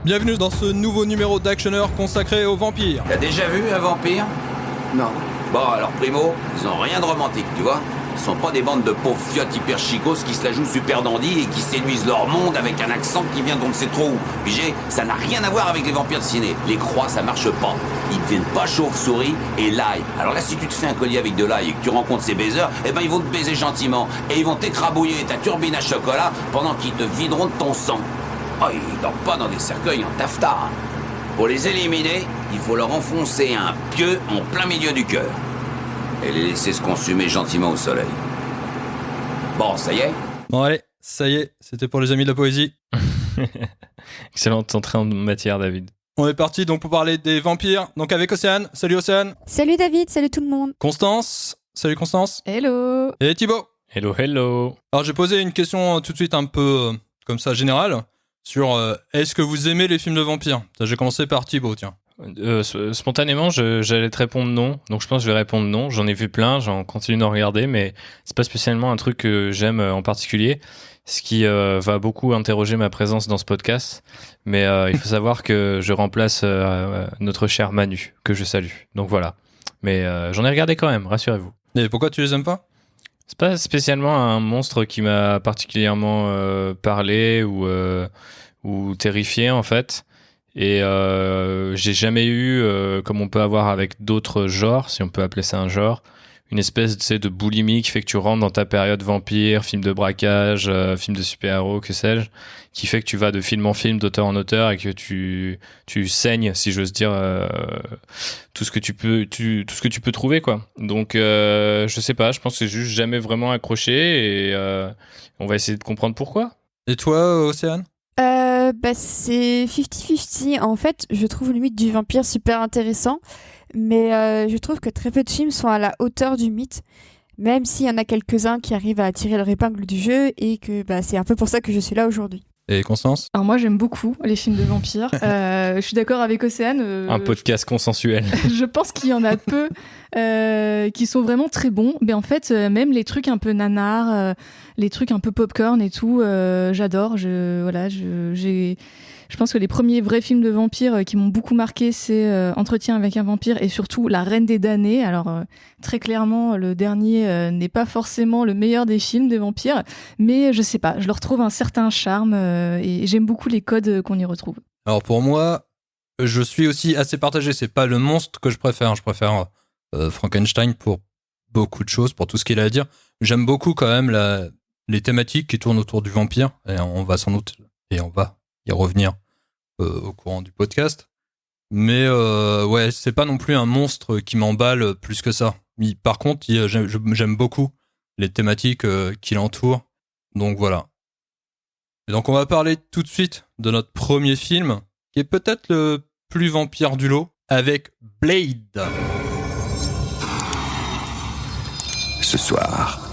Bienvenue dans ce nouveau numéro d'Actionneur consacré aux vampires. T'as déjà vu un vampire? Non. Bon, alors primo, ils ont rien de romantique, tu vois. Ils sont pas des bandes de pauvres fiottes hyper chicos qui se la jouent super dandy et qui séduisent leur monde avec un accent qui vient d'on ne sait trop où. Pigé, ça n'a rien à voir avec les vampires de ciné. Les croix, ça marche pas. Ils deviennent pas chauve-souris et l'ail. Alors là, si tu te fais un collier avec de l'ail et que tu rencontres ces baiseurs, eh ben ils vont te baiser gentiment. Et ils vont t'écrabouiller ta turbine à chocolat pendant qu'ils te videront de ton sang. Oh, ils dorment pas dans des cercueils en taffetas. Hein. Pour les éliminer, il faut leur enfoncer un pieu en plein milieu du cœur. Et les laisser se consumer gentiment au soleil. Bon, ça y est? Bon allez, ça y est, c'était pour les amis de la poésie. Excellente entrée en matière, David. On est parti donc pour parler des vampires, donc avec Océane. Salut Océane. Salut David, salut tout le monde. Constance. Salut Constance. Hello. Et Thibaut. Hello, hello. Alors j'ai posé une question tout de suite un peu comme ça générale sur est-ce que vous aimez les films de vampires? J'ai commencé par Thibaut, tiens. Spontanément, j'allais te répondre non, donc je pense que je vais répondre non. J'en ai vu plein, j'en continue d'en regarder, mais c'est pas spécialement un truc que j'aime en particulier, ce qui va beaucoup interroger ma présence dans ce podcast. Mais il faut savoir que je remplace notre cher Manu, que je salue. Donc voilà. Mais j'en ai regardé quand même, rassurez-vous. Et pourquoi tu les aimes pas? C'est pas spécialement un monstre qui m'a particulièrement parlé ou terrifié en fait. Et j'ai jamais eu, comme on peut avoir avec d'autres genres, si on peut appeler ça un genre, une espèce de boulimie qui fait que tu rentres dans ta période vampire, film de braquage, film de super-héros, que sais-je, qui fait que tu vas de film en film, d'auteur en auteur, et que tu saignes, si j'ose dire, tout ce que tu peux trouver, quoi. Donc je sais pas, je pense que j'ai juste jamais vraiment accroché, et on va essayer de comprendre pourquoi. Et toi, Océane? C'est 50-50. En fait, je trouve limite du vampire super intéressant, mais je trouve que très peu de films sont à la hauteur du mythe, même s'il y en a quelques-uns qui arrivent à tirer leur épingle du jeu, et que c'est un peu pour ça que je suis là aujourd'hui. Et Constance? Alors moi j'aime beaucoup les films de vampires, je suis d'accord avec Océane. Un podcast consensuel. Je pense qu'il y en a peu qui sont vraiment très bons, mais en fait même les trucs un peu nanars, les trucs un peu popcorn et tout, j'adore. Je pense que les premiers vrais films de vampires qui m'ont beaucoup marqué, c'est Entretien avec un vampire et surtout La Reine des damnés. Alors très clairement, le dernier n'est pas forcément le meilleur des films des vampires, mais je sais pas, je leur trouve un certain charme et j'aime beaucoup les codes qu'on y retrouve. Alors pour moi, je suis aussi assez partagé. C'est pas le monstre que je préfère. Je préfère Frankenstein pour beaucoup de choses, pour tout ce qu'il a à dire. J'aime beaucoup quand même les thématiques qui tournent autour du vampire, et on va sans doute y revenir au courant du podcast. Mais ouais, c'est pas non plus un monstre qui m'emballe plus que ça. Mais, par contre, j'aime beaucoup les thématiques qui l'entourent. Donc voilà. Et donc on va parler tout de suite de notre premier film, qui est peut-être le plus vampire du lot, avec Blade. Ce soir,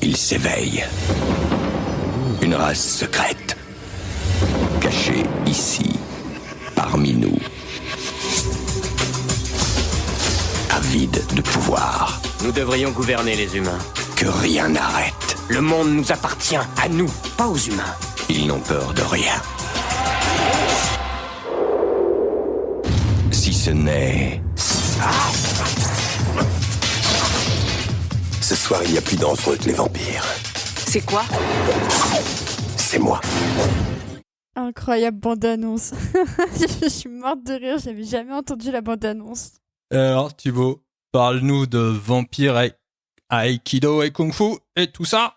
il s'éveille. Une race secrète, cachée ici, parmi nous. Avide de pouvoir. Nous devrions gouverner les humains. Que rien n'arrête. Le monde nous appartient, à nous, pas aux humains. Ils n'ont peur de rien. Si ce n'est... Ce soir, il y a plus dangereux que les vampires. C'est quoi? C'est moi. Incroyable bande-annonce. Je suis morte de rire, j'avais jamais entendu la bande-annonce. Alors Thibaut, parle-nous de vampires, Aikido et Kung Fu et tout ça.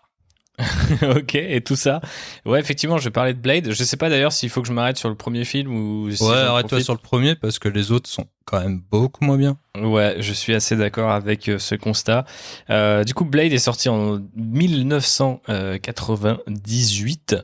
Ok, et tout ça. Ouais, effectivement, je vais parler de Blade. Je sais pas d'ailleurs s'il faut que je m'arrête sur le premier film ou si ouais, j'en arrête-toi profite. sur le premier parce que les autres sont quand même beaucoup moins bien. Ouais, je suis assez d'accord avec ce constat. Du coup, Blade est sorti en 1998,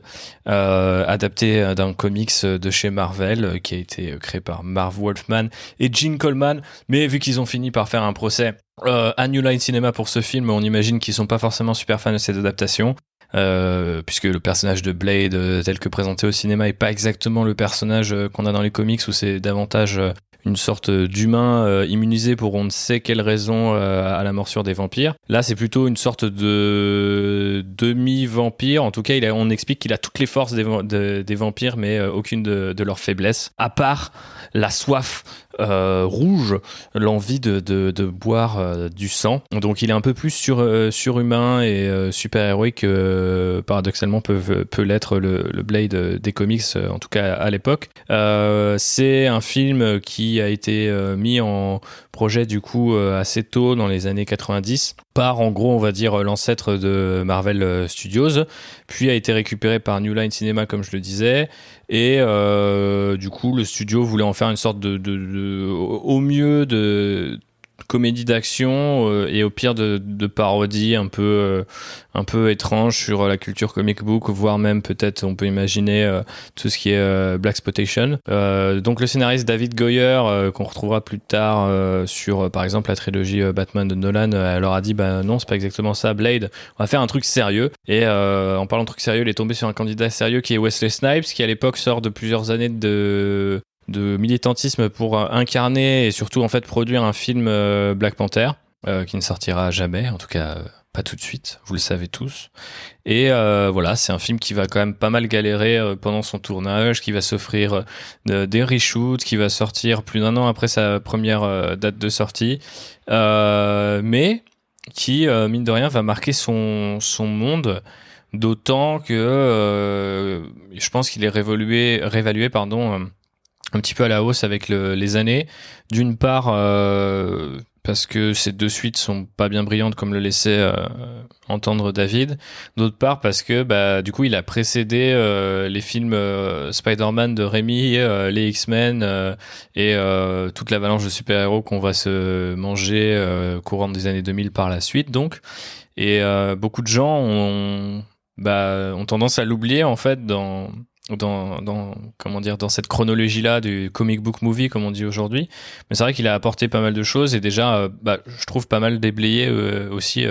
adapté d'un comics de chez Marvel qui a été créé par Marv Wolfman et Gene Coleman. Mais vu qu'ils ont fini par faire un procès à New Line Cinema pour ce film, on imagine qu'ils sont pas forcément super fans de cette adaptation. puisque le personnage de Blade tel que présenté au cinéma est pas exactement le personnage qu'on a dans les comics, où c'est davantage une sorte d'humain immunisé pour on ne sait quelle raison à la morsure des vampires. Là, c'est plutôt une sorte de demi-vampire. En tout cas, on explique qu'il a toutes les forces des vampires, mais aucune de leurs faiblesses, à part la soif rouge, l'envie de boire du sang. Donc il est un peu plus surhumain et super-héroïque que paradoxalement peut l'être le Blade des comics, en tout cas à l'époque. C'est un film qui a été mis en projet du coup assez tôt dans les années 90 par, en gros, on va dire l'ancêtre de Marvel Studios, puis a été récupéré par New Line Cinema, comme je le disais, et du coup le studio voulait en faire une sorte au mieux de comédie d'action et au pire de parodie un peu étrange sur la culture comic book, voire même peut-être on peut imaginer tout ce qui est blaxploitation. Donc le scénariste David Goyer qu'on retrouvera plus tard sur par exemple la trilogie Batman de Nolan leur a dit non, c'est pas exactement ça, Blade, on va faire un truc sérieux. Et en parlant de truc sérieux, il est tombé sur un candidat sérieux qui est Wesley Snipes, qui à l'époque sort de plusieurs années de militantisme pour incarner et surtout en fait produire un film Black Panther qui ne sortira jamais, en tout cas pas tout de suite, vous le savez tous. Et voilà, c'est un film qui va quand même pas mal galérer pendant son tournage, qui va s'offrir des reshoots, qui va sortir plus d'1 an après sa première date de sortie, mais qui mine de rien va marquer son monde. D'autant que je pense qu'il est réévalué un petit peu à la hausse avec les années. D'une part, parce que ces 2 suites sont pas bien brillantes comme le laissait entendre David. D'autre part, parce que du coup, il a précédé les films Spider-Man de Raimi, les X-Men et toute l'avalanche de super-héros qu'on va se manger courant des années 2000 par la suite. Donc, et beaucoup de gens ont tendance à l'oublier en fait dans cette chronologie là du comic book movie comme on dit aujourd'hui. Mais c'est vrai qu'il a apporté pas mal de choses et déjà je trouve pas mal déblayé aussi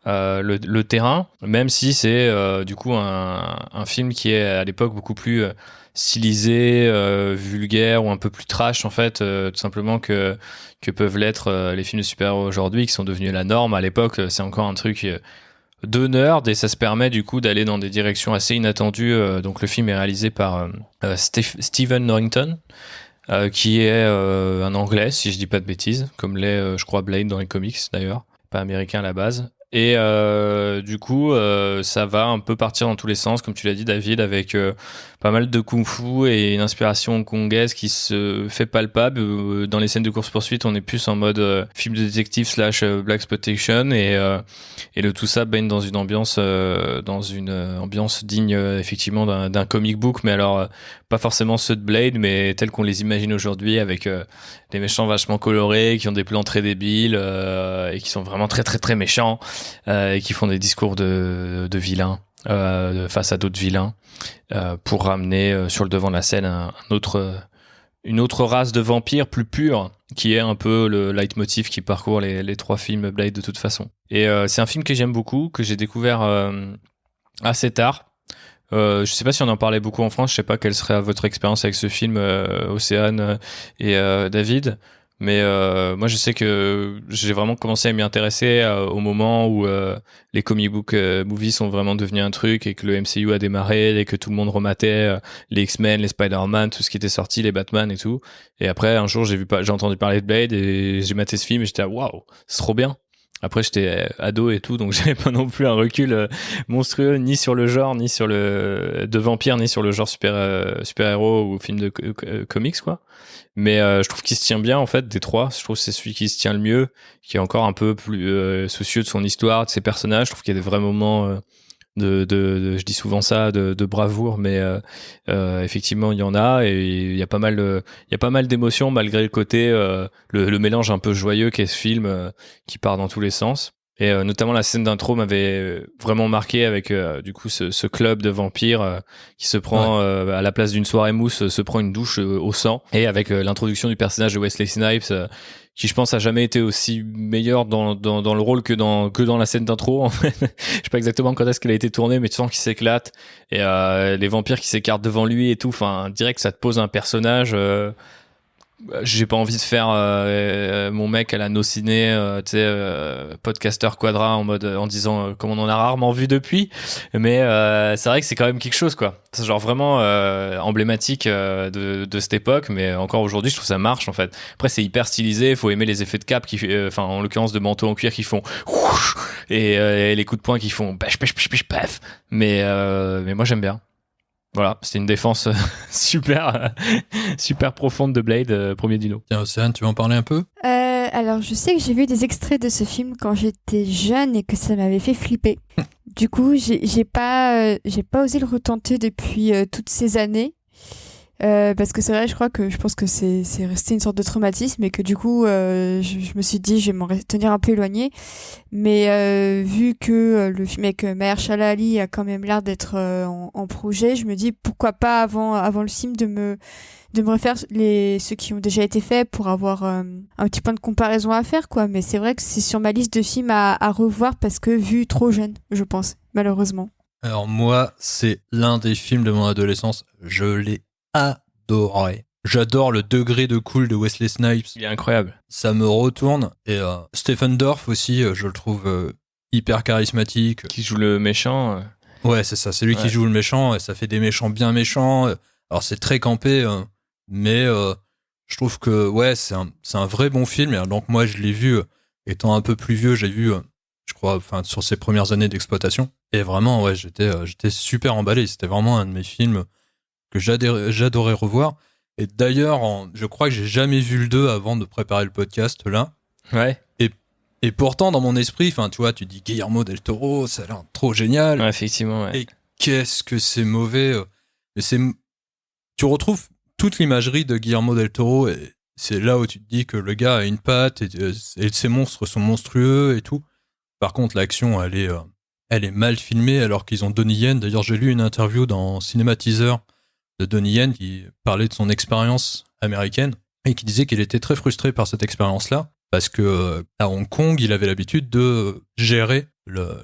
le terrain, même si c'est du coup un film qui est à l'époque beaucoup plus stylisé, vulgaire ou un peu plus trash en fait, tout simplement que peuvent l'être les films de super-héros aujourd'hui, qui sont devenus la norme. À l'époque, c'est encore un truc de nerd et ça se permet du coup d'aller dans des directions assez inattendues. Donc le film est réalisé par Stephen Norrington, qui est un Anglais, si je dis pas de bêtises, comme l'est je crois Blade dans les comics d'ailleurs, pas américain à la base. Et du coup, ça va un peu partir dans tous les sens, comme tu l'as dit David, avec pas mal de kung-fu et une inspiration hongkongaise qui se fait palpable. Dans les scènes de course-poursuite, on est plus en mode film de détective / blaxploitation et le tout ça baigne dans une ambiance digne effectivement d'un comic book, mais alors pas forcément ceux de Blade, mais tels qu'on les imagine aujourd'hui, avec des méchants vachement colorés, qui ont des plans très débiles et qui sont vraiment très très très méchants et qui font des discours de vilains face à d'autres vilains pour ramener sur le devant de la scène une autre race de vampires plus pure, qui est un peu le leitmotiv qui parcourt les 3 films Blade de toute façon. Et c'est un film que j'aime beaucoup, que j'ai découvert assez tard. Je sais pas si on en parlait beaucoup en France, je sais pas quelle serait votre expérience avec ce film, Océane et David, mais moi je sais que j'ai vraiment commencé à m'y intéresser au moment où les comic book movies sont vraiment devenus un truc et que le MCU a démarré et que tout le monde rematait les X-Men, les Spider-Man, tout ce qui était sorti, les Batman et tout. Et après un jour j'ai entendu parler de Blade et j'ai maté ce film et j'étais waouh, c'est trop bien. Après, j'étais ado et tout, donc j'avais pas non plus un recul monstrueux, ni sur le genre, ni sur de vampire, ni sur le genre super-héros ou film de comics, quoi. Mais je trouve qu'il se tient bien, en fait, des 3. Je trouve que c'est celui qui se tient le mieux, qui est encore un peu plus soucieux de son histoire, de ses personnages. Je trouve qu'il y a des vrais moments je dis souvent ça, de bravoure, mais effectivement il y en a, et il y a pas mal d'émotions malgré le côté le mélange un peu joyeux qu'est ce film qui part dans tous les sens. Et notamment la scène d'intro m'avait vraiment marqué avec du coup ce club de vampires qui se prend à la place d'une soirée mousse, se prend une douche au sang, et avec l'introduction du personnage de Wesley Snipes qui je pense a jamais été aussi meilleur dans le rôle que dans la scène d'intro en fait. Je sais pas exactement quand est-ce qu'elle a été tournée, mais tu sens qu'il s'éclate et les vampires qui s'écartent devant lui et tout, enfin direct ça te pose un personnage. J'ai pas envie de faire mon mec à la no ciné, tu sais, podcaster quadra en mode en disant comme on en a rarement vu depuis, mais c'est vrai que c'est quand même quelque chose quoi. C'est genre vraiment emblématique de cette époque, mais encore aujourd'hui je trouve ça marche en fait. Après c'est hyper stylisé, faut aimer les effets de cap qui enfin en l'occurrence de manteau en cuir qui font et les coups de poing qui font paf paf paf paf paf. Mais moi j'aime bien. Voilà, c'était une défense super profonde de Blade, premier dino. Tiens, Océane, tu veux en parler un peu ? Alors, je sais que j'ai vu des extraits de ce film quand j'étais jeune et que ça m'avait fait flipper. Du coup, j'ai pas osé le retenter depuis toutes ces années. Parce que c'est vrai, je pense que c'est resté une sorte de traumatisme et que du coup, je me suis dit, je vais m'en tenir un peu éloigné. Mais vu que le film avec Mahershala Ali a quand même l'air d'être en projet, je me dis pourquoi pas avant le film de me refaire ceux qui ont déjà été faits pour avoir un petit point de comparaison à faire, quoi. Mais c'est vrai que c'est sur ma liste de films à revoir parce que vu trop jeune, je pense, malheureusement. Alors moi, c'est l'un des films de mon adolescence. Je l'ai adoré. J'adore le degré de cool de Wesley Snipes. Il est incroyable. Ça me retourne. Et Stephen Dorff aussi, je le trouve hyper charismatique. Qui joue le méchant. Ouais, c'est ça. C'est lui qui joue le méchant. Et ça fait des méchants bien méchants. Alors c'est très campé, mais je trouve que ouais, c'est un vrai bon film. Et donc moi, je l'ai vu étant un peu plus vieux. J'ai vu, je crois, enfin sur ses premières années d'exploitation. Et vraiment, ouais, j'étais super emballé. C'était vraiment un de mes films que j'adorais revoir. Et d'ailleurs, je crois que j'ai jamais vu le 2 avant de préparer le podcast là. Ouais. Et pourtant, dans mon esprit, enfin, tu vois, tu dis Guillermo del Toro, ça a l'air trop génial. Ouais, effectivement, ouais. Et qu'est-ce que c'est mauvais. Mais tu retrouves toute l'imagerie de Guillermo del Toro et c'est là où tu te dis que le gars a une patte et ces monstres sont monstrueux et tout. Par contre, l'action, elle est mal filmée alors qu'ils ont Donnie Yen. D'ailleurs, j'ai lu une interview dans Cinéma Teaser de Donnie Yen qui parlait de son expérience américaine et qui disait qu'il était très frustré par cette expérience-là parce que à Hong Kong, il avait l'habitude de gérer le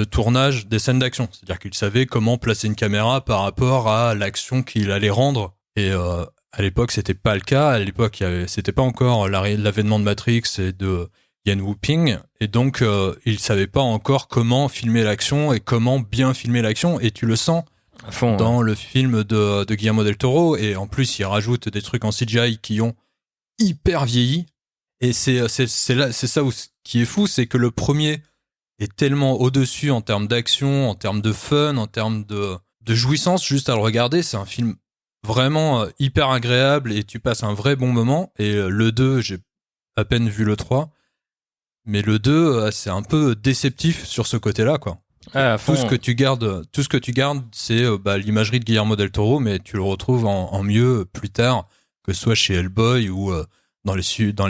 tournage des scènes d'action. C'est-à-dire qu'il savait comment placer une caméra par rapport à l'action qu'il allait rendre. Et à l'époque, c'était pas le cas. À l'époque, c'était pas encore l'avènement de Matrix et de Yan Wu-Ping. Et donc, il savait pas encore comment filmer l'action et comment bien filmer l'action. Et tu le sens à fond, dans le film de Guillermo del Toro. Et en plus, il rajoute des trucs en CGI qui ont hyper vieilli. Et c'est ça qui est fou, c'est que le premier est tellement au-dessus en termes d'action, en termes de fun, en termes de jouissance juste à le regarder. C'est un film vraiment hyper agréable et tu passes un vrai bon moment. Et le 2, j'ai à peine vu le 3, mais le 2, c'est un peu déceptif sur ce côté-là, quoi. Ah, tout ce que tu gardes, c'est l'imagerie de Guillermo del Toro, mais tu le retrouves en mieux plus tard, que ce soit chez Hellboy ou dans les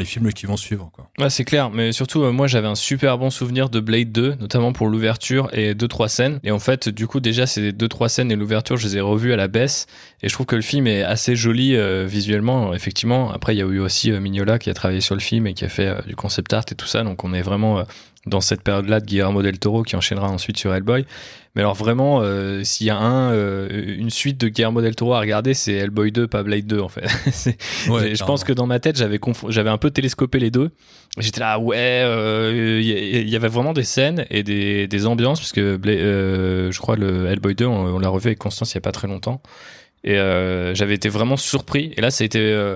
films qui vont suivre, quoi. Ouais, c'est clair, mais surtout moi j'avais un super bon souvenir de Blade 2, notamment pour l'ouverture et 2-3 scènes. Et en fait, du coup déjà ces 2-3 scènes et l'ouverture, je les ai revues à la baisse et je trouve que le film est assez joli visuellement, effectivement. Après il y a eu aussi Mignola qui a travaillé sur le film et qui a fait du concept art et tout ça, donc on est vraiment dans cette période-là de Guillermo del Toro qui enchaînera ensuite sur Hellboy. Mais alors vraiment, s'il y a une suite de Guillermo del Toro à regarder, c'est Hellboy 2, pas Blade 2 en fait. Je pense que dans ma tête, j'avais un peu télescopé les deux. J'étais là, il y avait vraiment des scènes et des ambiances, parce que je crois le Hellboy 2, on l'a revu avec Constance il y a pas très longtemps. Et j'avais été vraiment surpris. Et là, ça a été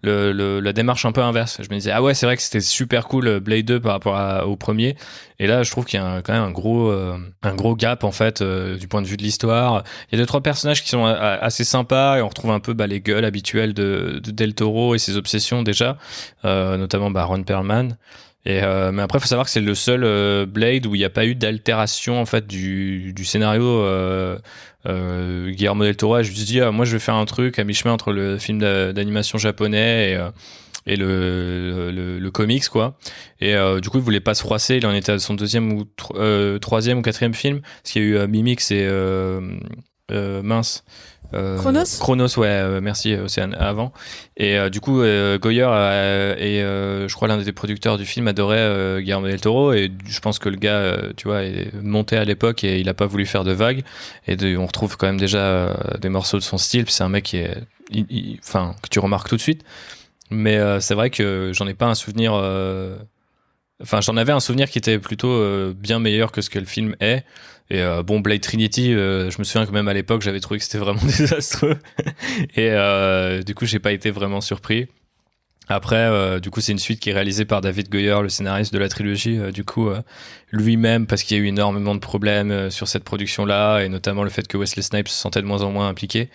la démarche un peu inverse. Je me disais, ah ouais, c'est vrai que c'était super cool Blade 2 par rapport au premier. Et là, je trouve qu'il y a quand même un gros gap en fait du point de vue de l'histoire. Il y a 2-3 personnages qui sont assez sympas et on retrouve un peu les gueules habituelles de Del Toro et ses obsessions déjà, notamment Ron Perlman. Mais après, faut savoir que c'est le seul Blade où il n'y a pas eu d'altération en fait du scénario. Guillermo del Toro a juste dit moi je vais faire un truc à mi-chemin entre le film d'animation japonais le comics, quoi. Et du coup, il voulait pas se froisser. Il en était à son troisième ou quatrième film, parce qu'il y a eu Mimix et Chronos, ouais, merci Océane avant. Et du coup, Goyer et je crois l'un des producteurs du film adorait Guillermo del Toro, et je pense que le gars, tu vois, est monté à l'époque et il a pas voulu faire de vagues. Et on retrouve quand même déjà des morceaux de son style. Puis c'est un mec qui est, que tu remarques tout de suite. Mais c'est vrai que j'en ai pas un souvenir. J'en avais un souvenir qui était plutôt bien meilleur que ce que le film est. Et Blade Trinity, je me souviens que même à l'époque, j'avais trouvé que c'était vraiment désastreux. Et du coup, j'ai pas été vraiment surpris. Après, du coup, c'est une suite qui est réalisée par David Goyer, le scénariste de la trilogie. Du coup, lui-même, parce qu'il y a eu énormément de problèmes sur cette production-là, et notamment le fait que Wesley Snipes se sentait de moins en moins impliqué.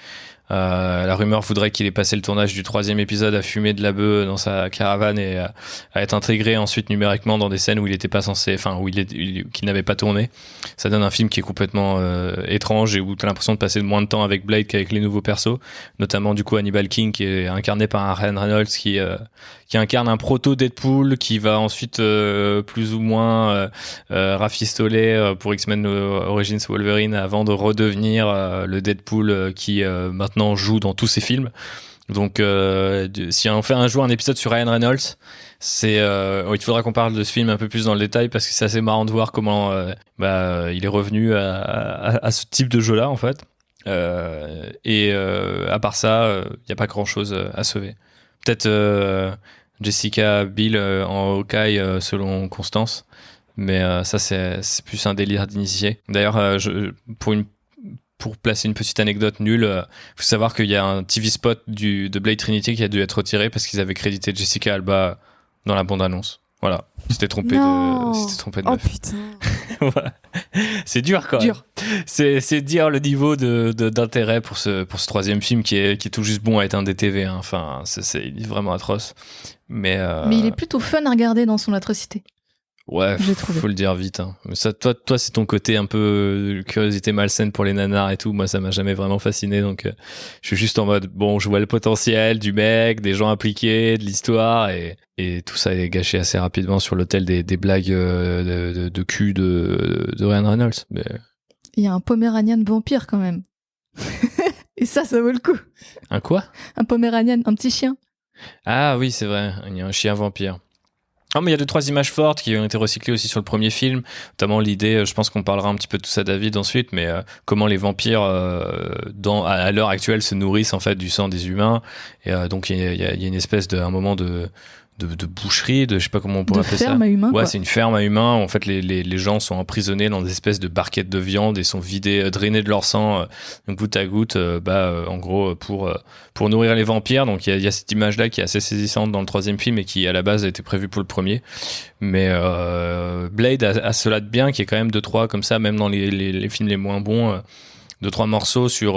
La rumeur voudrait qu'il ait passé le tournage du 3e épisode à fumer de la bœuf dans sa caravane et à être intégré ensuite numériquement dans des scènes où il était pas censé, qu'il n'avait pas tourné. Ça donne un film qui est complètement étrange et où t'as l'impression de passer moins de temps avec Blade qu'avec les nouveaux persos, notamment du coup Hannibal King qui est incarné par un Ryan Reynolds qui incarne un proto Deadpool qui va ensuite plus ou moins rafistoler pour X-Men Origins Wolverine avant de redevenir le Deadpool qui maintenant joue dans tous ses films. Donc si on fait un jour un épisode sur Ryan Reynolds, il faudra qu'on parle de ce film un peu plus dans le détail parce que c'est assez marrant de voir comment il est revenu à ce type de jeu là en fait. À part ça, il n'y a pas grand chose à sauver. Peut-être Jessica Biel en Hawkeye selon Constance, mais ça c'est plus un délire d'initié. D'ailleurs, pour placer une petite anecdote nulle, faut savoir qu'il y a un TV spot de Blade Trinity qui a dû être retiré parce qu'ils avaient crédité Jessica Alba dans la bande-annonce. Voilà, c'était trompé de Oh meuf. putain. Voilà. C'est dur quand même. C'est dire le niveau d'intérêt pour ce 3e film qui est tout juste bon à éteindre des TV. Hein. Enfin, c'est vraiment atroce. Mais il est plutôt fun à regarder dans son atrocité. Ouais, faut le dire vite. Hein. Mais ça, toi, c'est ton côté un peu curiosité malsaine pour les nanars et tout. Moi, ça m'a jamais vraiment fasciné. Donc, je suis juste en mode, bon, je vois le potentiel du mec, des gens impliqués, de l'histoire, et tout ça est gâché assez rapidement sur l'autel des blagues de cul de Ryan Reynolds. Mais... Il y a un Poméranian vampire quand même. Et ça vaut le coup. Un quoi ? Un Poméranian, un petit chien. Ah oui, c'est vrai. Il y a un chien vampire. Ah, mais il y a 2-3 images fortes qui ont été recyclées aussi sur le premier film, notamment l'idée, je pense qu'on parlera un petit peu de tout ça David ensuite, mais comment les vampires à l'heure actuelle se nourrissent en fait du sang des humains, et donc il y a une espèce un moment de boucherie, je sais pas comment on pourrait appeler ça. Ferme à humains. Ouais, quoi. C'est une ferme à humains. En fait, les gens sont emprisonnés dans des espèces de barquettes de viande et sont drainés de leur sang goutte à goutte, en gros pour nourrir les vampires. Donc il y a cette image-là qui est assez saisissante dans le 3e film et qui à la base a été prévue pour le premier. Mais Blade a cela de bien, qui est quand même 2-3 comme ça, même dans les films les moins bons, 2-3 morceaux sur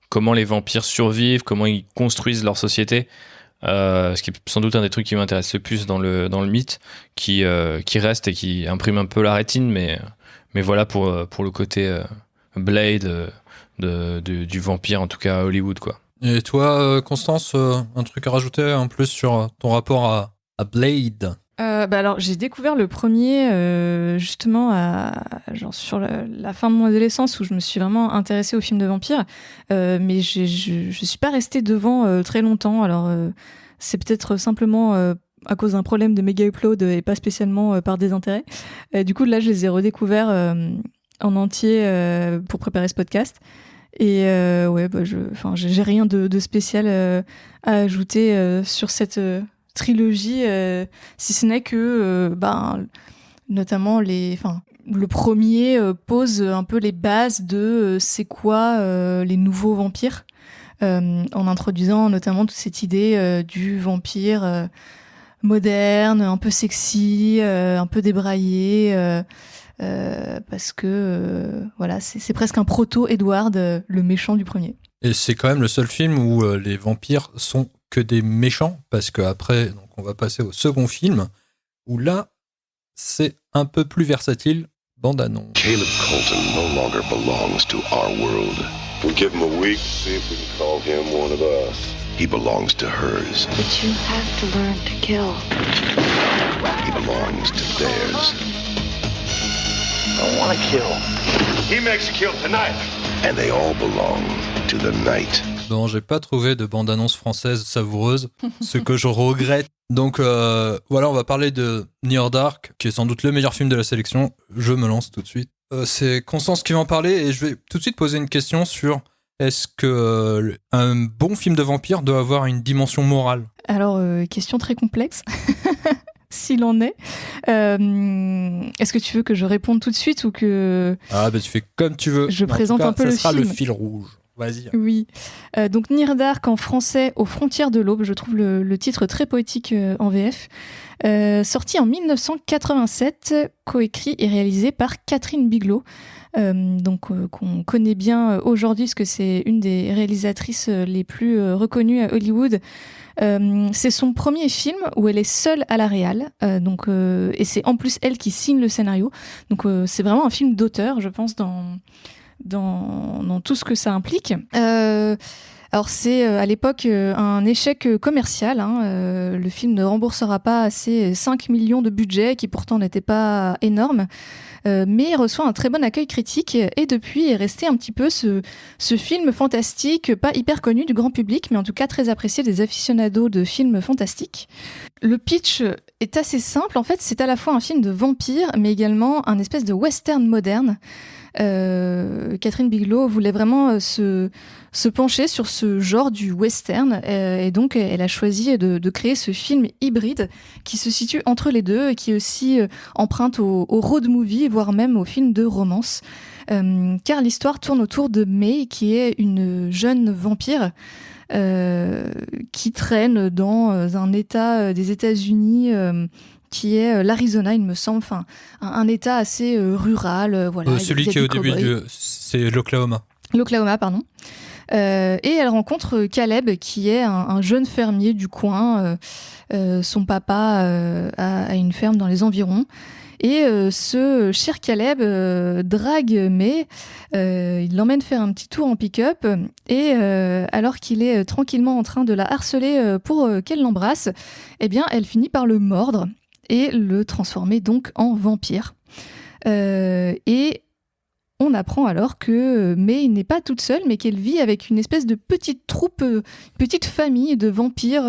comment les vampires survivent, comment ils construisent leur société. Ce qui est sans doute un des trucs qui m'intéresse le plus dans le mythe, qui reste et qui imprime un peu la rétine, mais voilà pour le côté Blade du vampire, en tout cas à Hollywood, quoi. Et toi, Constance, un truc à rajouter en plus sur ton rapport à Blade? Alors j'ai découvert le premier justement sur la fin de mon adolescence où je me suis vraiment intéressée aux films de vampires, mais je suis pas restée devant très longtemps. Alors c'est peut-être simplement à cause d'un problème de méga upload et pas spécialement par désintérêt. Du coup là je les ai redécouverts en entier pour préparer ce podcast. Et j'ai rien de spécial à ajouter sur cette trilogie, si ce n'est que notamment le premier pose un peu les bases de c'est quoi les nouveaux vampires, en introduisant notamment toute cette idée du vampire moderne, un peu sexy, un peu débraillé, parce que c'est presque un proto-Edward, le méchant du premier. Et c'est quand même le seul film où les vampires sont que des méchants, parce qu'après, on va passer au second film, où là, c'est un peu plus versatile. Bande annonce. Caleb Colton no longer belongs to our world. We'll give him a week, see if we can call him one of us. He belongs to hers. But you have to learn to kill. He belongs to theirs. I don't want to kill. He makes you kill tonight. And they all belong to the night. Bon, j'ai pas trouvé de bande-annonce française savoureuse, ce que je regrette. Donc voilà, on va parler de Near Dark, qui est sans doute le meilleur film de la sélection. Je me lance tout de suite. C'est Constance qui va en parler et je vais tout de suite poser une question sur est-ce que un bon film de vampire doit avoir une dimension morale ? Alors, question très complexe. S'il en est. Est-ce que tu veux que je réponde tout de suite ou que... Ah bah tu fais comme tu veux. Je présente un peu le film. Ça sera le fil rouge. Vas-y. Oui. Donc Near Dark en français, Aux frontières de l'aube. Je trouve le titre très poétique en VF. Sorti en 1987, coécrit et réalisé par Catherine Bigelow. Qu'on connaît bien aujourd'hui parce que c'est une des réalisatrices les plus reconnues à Hollywood. C'est son premier film où elle est seule à la réal, et c'est en plus elle qui signe le scénario. Donc c'est vraiment un film d'auteur, je pense, dans tout ce que ça implique. Alors c'est à l'époque un échec commercial. Le film ne remboursera pas ses 5 millions de budget, qui pourtant n'était pas énorme. Mais reçoit un très bon accueil critique et depuis est resté un petit peu ce film fantastique, pas hyper connu du grand public, mais en tout cas très apprécié des aficionados de films fantastiques. Le pitch est assez simple, en fait c'est à la fois un film de vampire, mais également un espèce de western moderne. Catherine Bigelow voulait vraiment se pencher sur ce genre du western et donc elle a choisi de créer ce film hybride qui se situe entre les deux et qui aussi emprunte au road movie, voire même au film de romance, car l'histoire tourne autour de May, qui est une jeune vampire qui traîne dans un état des États-Unis qui est l'Arizona, il me semble, enfin un état assez rural. Voilà, celui qui est au début c'est l'Oklahoma. L'Oklahoma, pardon. Et elle rencontre Caleb, qui est un jeune fermier du coin. Son papa a une ferme dans les environs. Et ce cher Caleb drague May, il l'emmène faire un petit tour en pick-up et alors qu'il est tranquillement en train de la harceler pour qu'elle l'embrasse, eh bien elle finit par le mordre et le transformer donc en vampire. Et on apprend alors que May n'est pas toute seule, mais qu'elle vit avec une espèce de petite troupe, petite famille de vampires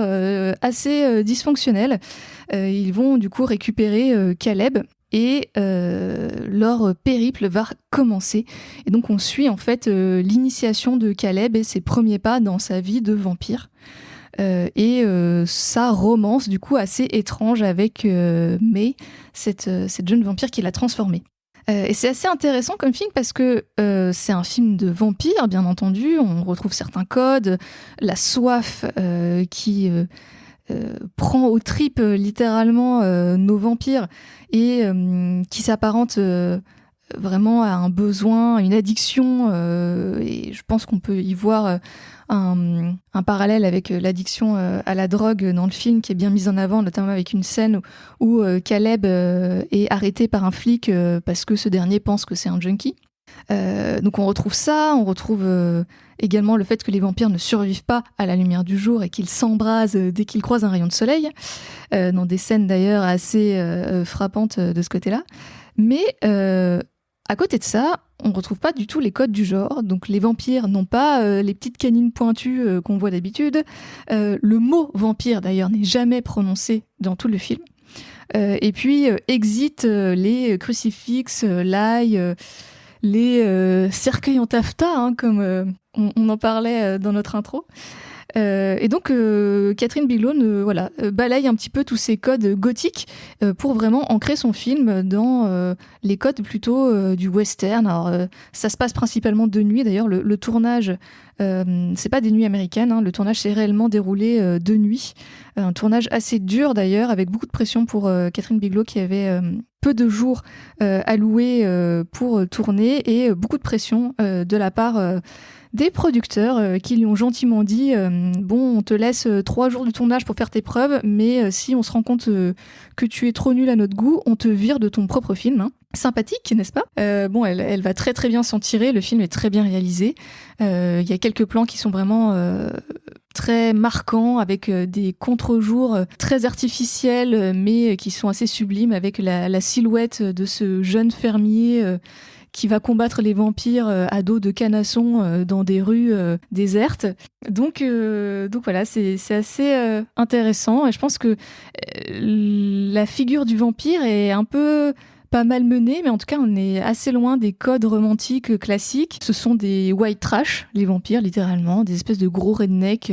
assez dysfonctionnels. Ils vont du coup récupérer Caleb et leur périple va commencer. Et donc on suit en fait l'initiation de Caleb et ses premiers pas dans sa vie de vampire. Et sa romance du coup assez étrange avec May, cette jeune vampire qui l'a transformée. Et c'est assez intéressant comme film parce que c'est un film de vampire, bien entendu. On retrouve certains codes, la soif qui prend aux tripes littéralement nos vampires et qui s'apparente vraiment à un besoin, une addiction. Et je pense qu'on peut y voir un parallèle avec l'addiction à la drogue dans le film qui est bien mise en avant, notamment avec une scène où Caleb est arrêté par un flic parce que ce dernier pense que c'est un junkie. Donc on retrouve ça, on retrouve également le fait que les vampires ne survivent pas à la lumière du jour et qu'ils s'embrasent dès qu'ils croisent un rayon de soleil, dans des scènes d'ailleurs assez frappantes de ce côté-là. Mais à côté de ça, on ne retrouve pas du tout les codes du genre. Donc les vampires n'ont pas les petites canines pointues qu'on voit d'habitude. Le mot vampire d'ailleurs n'est jamais prononcé dans tout le film. Et puis exit les crucifixes, l'ail, les cercueils en taffetas, comme on en parlait dans notre intro. Et donc Catherine Bigelow balaye un petit peu tous ces codes gothiques pour vraiment ancrer son film dans les codes plutôt du western. Alors ça se passe principalement de nuit, d'ailleurs le tournage c'est pas des nuits américaines, le tournage s'est réellement déroulé de nuit, un tournage assez dur d'ailleurs, avec beaucoup de pression pour Catherine Bigelow qui avait peu de jours alloués pour tourner et beaucoup de pression de la part des producteurs qui lui ont gentiment dit bon, on te laisse 3 jours de tournage pour faire tes preuves, mais si on se rend compte que tu es trop nul à notre goût, on te vire de ton propre film. Sympathique, n'est-ce pas? Bon, elle va très très bien s'en tirer, le film est très bien réalisé. Il y a quelques plans qui sont vraiment très marquants, avec des contre-jours très artificiels, mais qui sont assez sublimes, avec la silhouette de ce jeune fermier qui va combattre les vampires à dos de canasson dans des rues désertes. Donc voilà, c'est assez intéressant. Et je pense que la figure du vampire est un peu pas malmenée, mais en tout cas, on est assez loin des codes romantiques classiques. Ce sont des white trash, les vampires, littéralement, des espèces de gros rednecks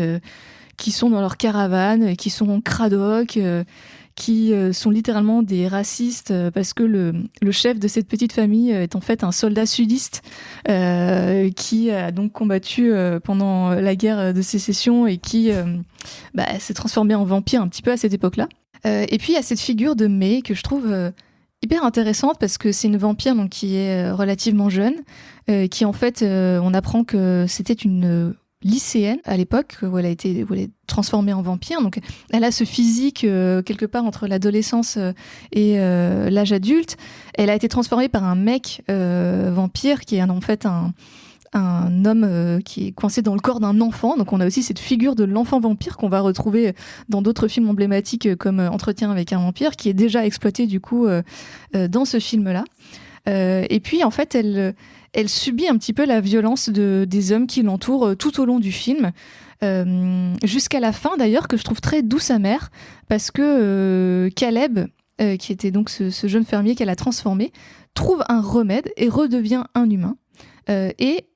qui sont dans leur caravane, qui sont cradoc, qui sont littéralement des racistes parce que le chef de cette petite famille est en fait un soldat sudiste qui a donc combattu pendant la guerre de sécession et qui s'est transformé en vampire un petit peu à cette époque-là. Et puis il y a cette figure de May que je trouve hyper intéressante parce que c'est une vampire donc, qui est relativement jeune, qui en fait, on apprend que c'était une lycéenne à l'époque où elle est transformée en vampire. Donc elle a ce physique quelque part entre l'adolescence et l'âge adulte. Elle a été transformée par un mec vampire qui est en fait un homme qui est coincé dans le corps d'un enfant. Donc on a aussi cette figure de l'enfant vampire qu'on va retrouver dans d'autres films emblématiques comme Entretien avec un vampire, qui est déjà exploité du coup dans ce film-là. Et puis en fait elle subit un petit peu la violence des hommes qui l'entourent tout au long du film, jusqu'à la fin d'ailleurs, que je trouve très douce amère, parce que Caleb, qui était donc ce jeune fermier qu'elle a transformé, trouve un remède et redevient un humain. Et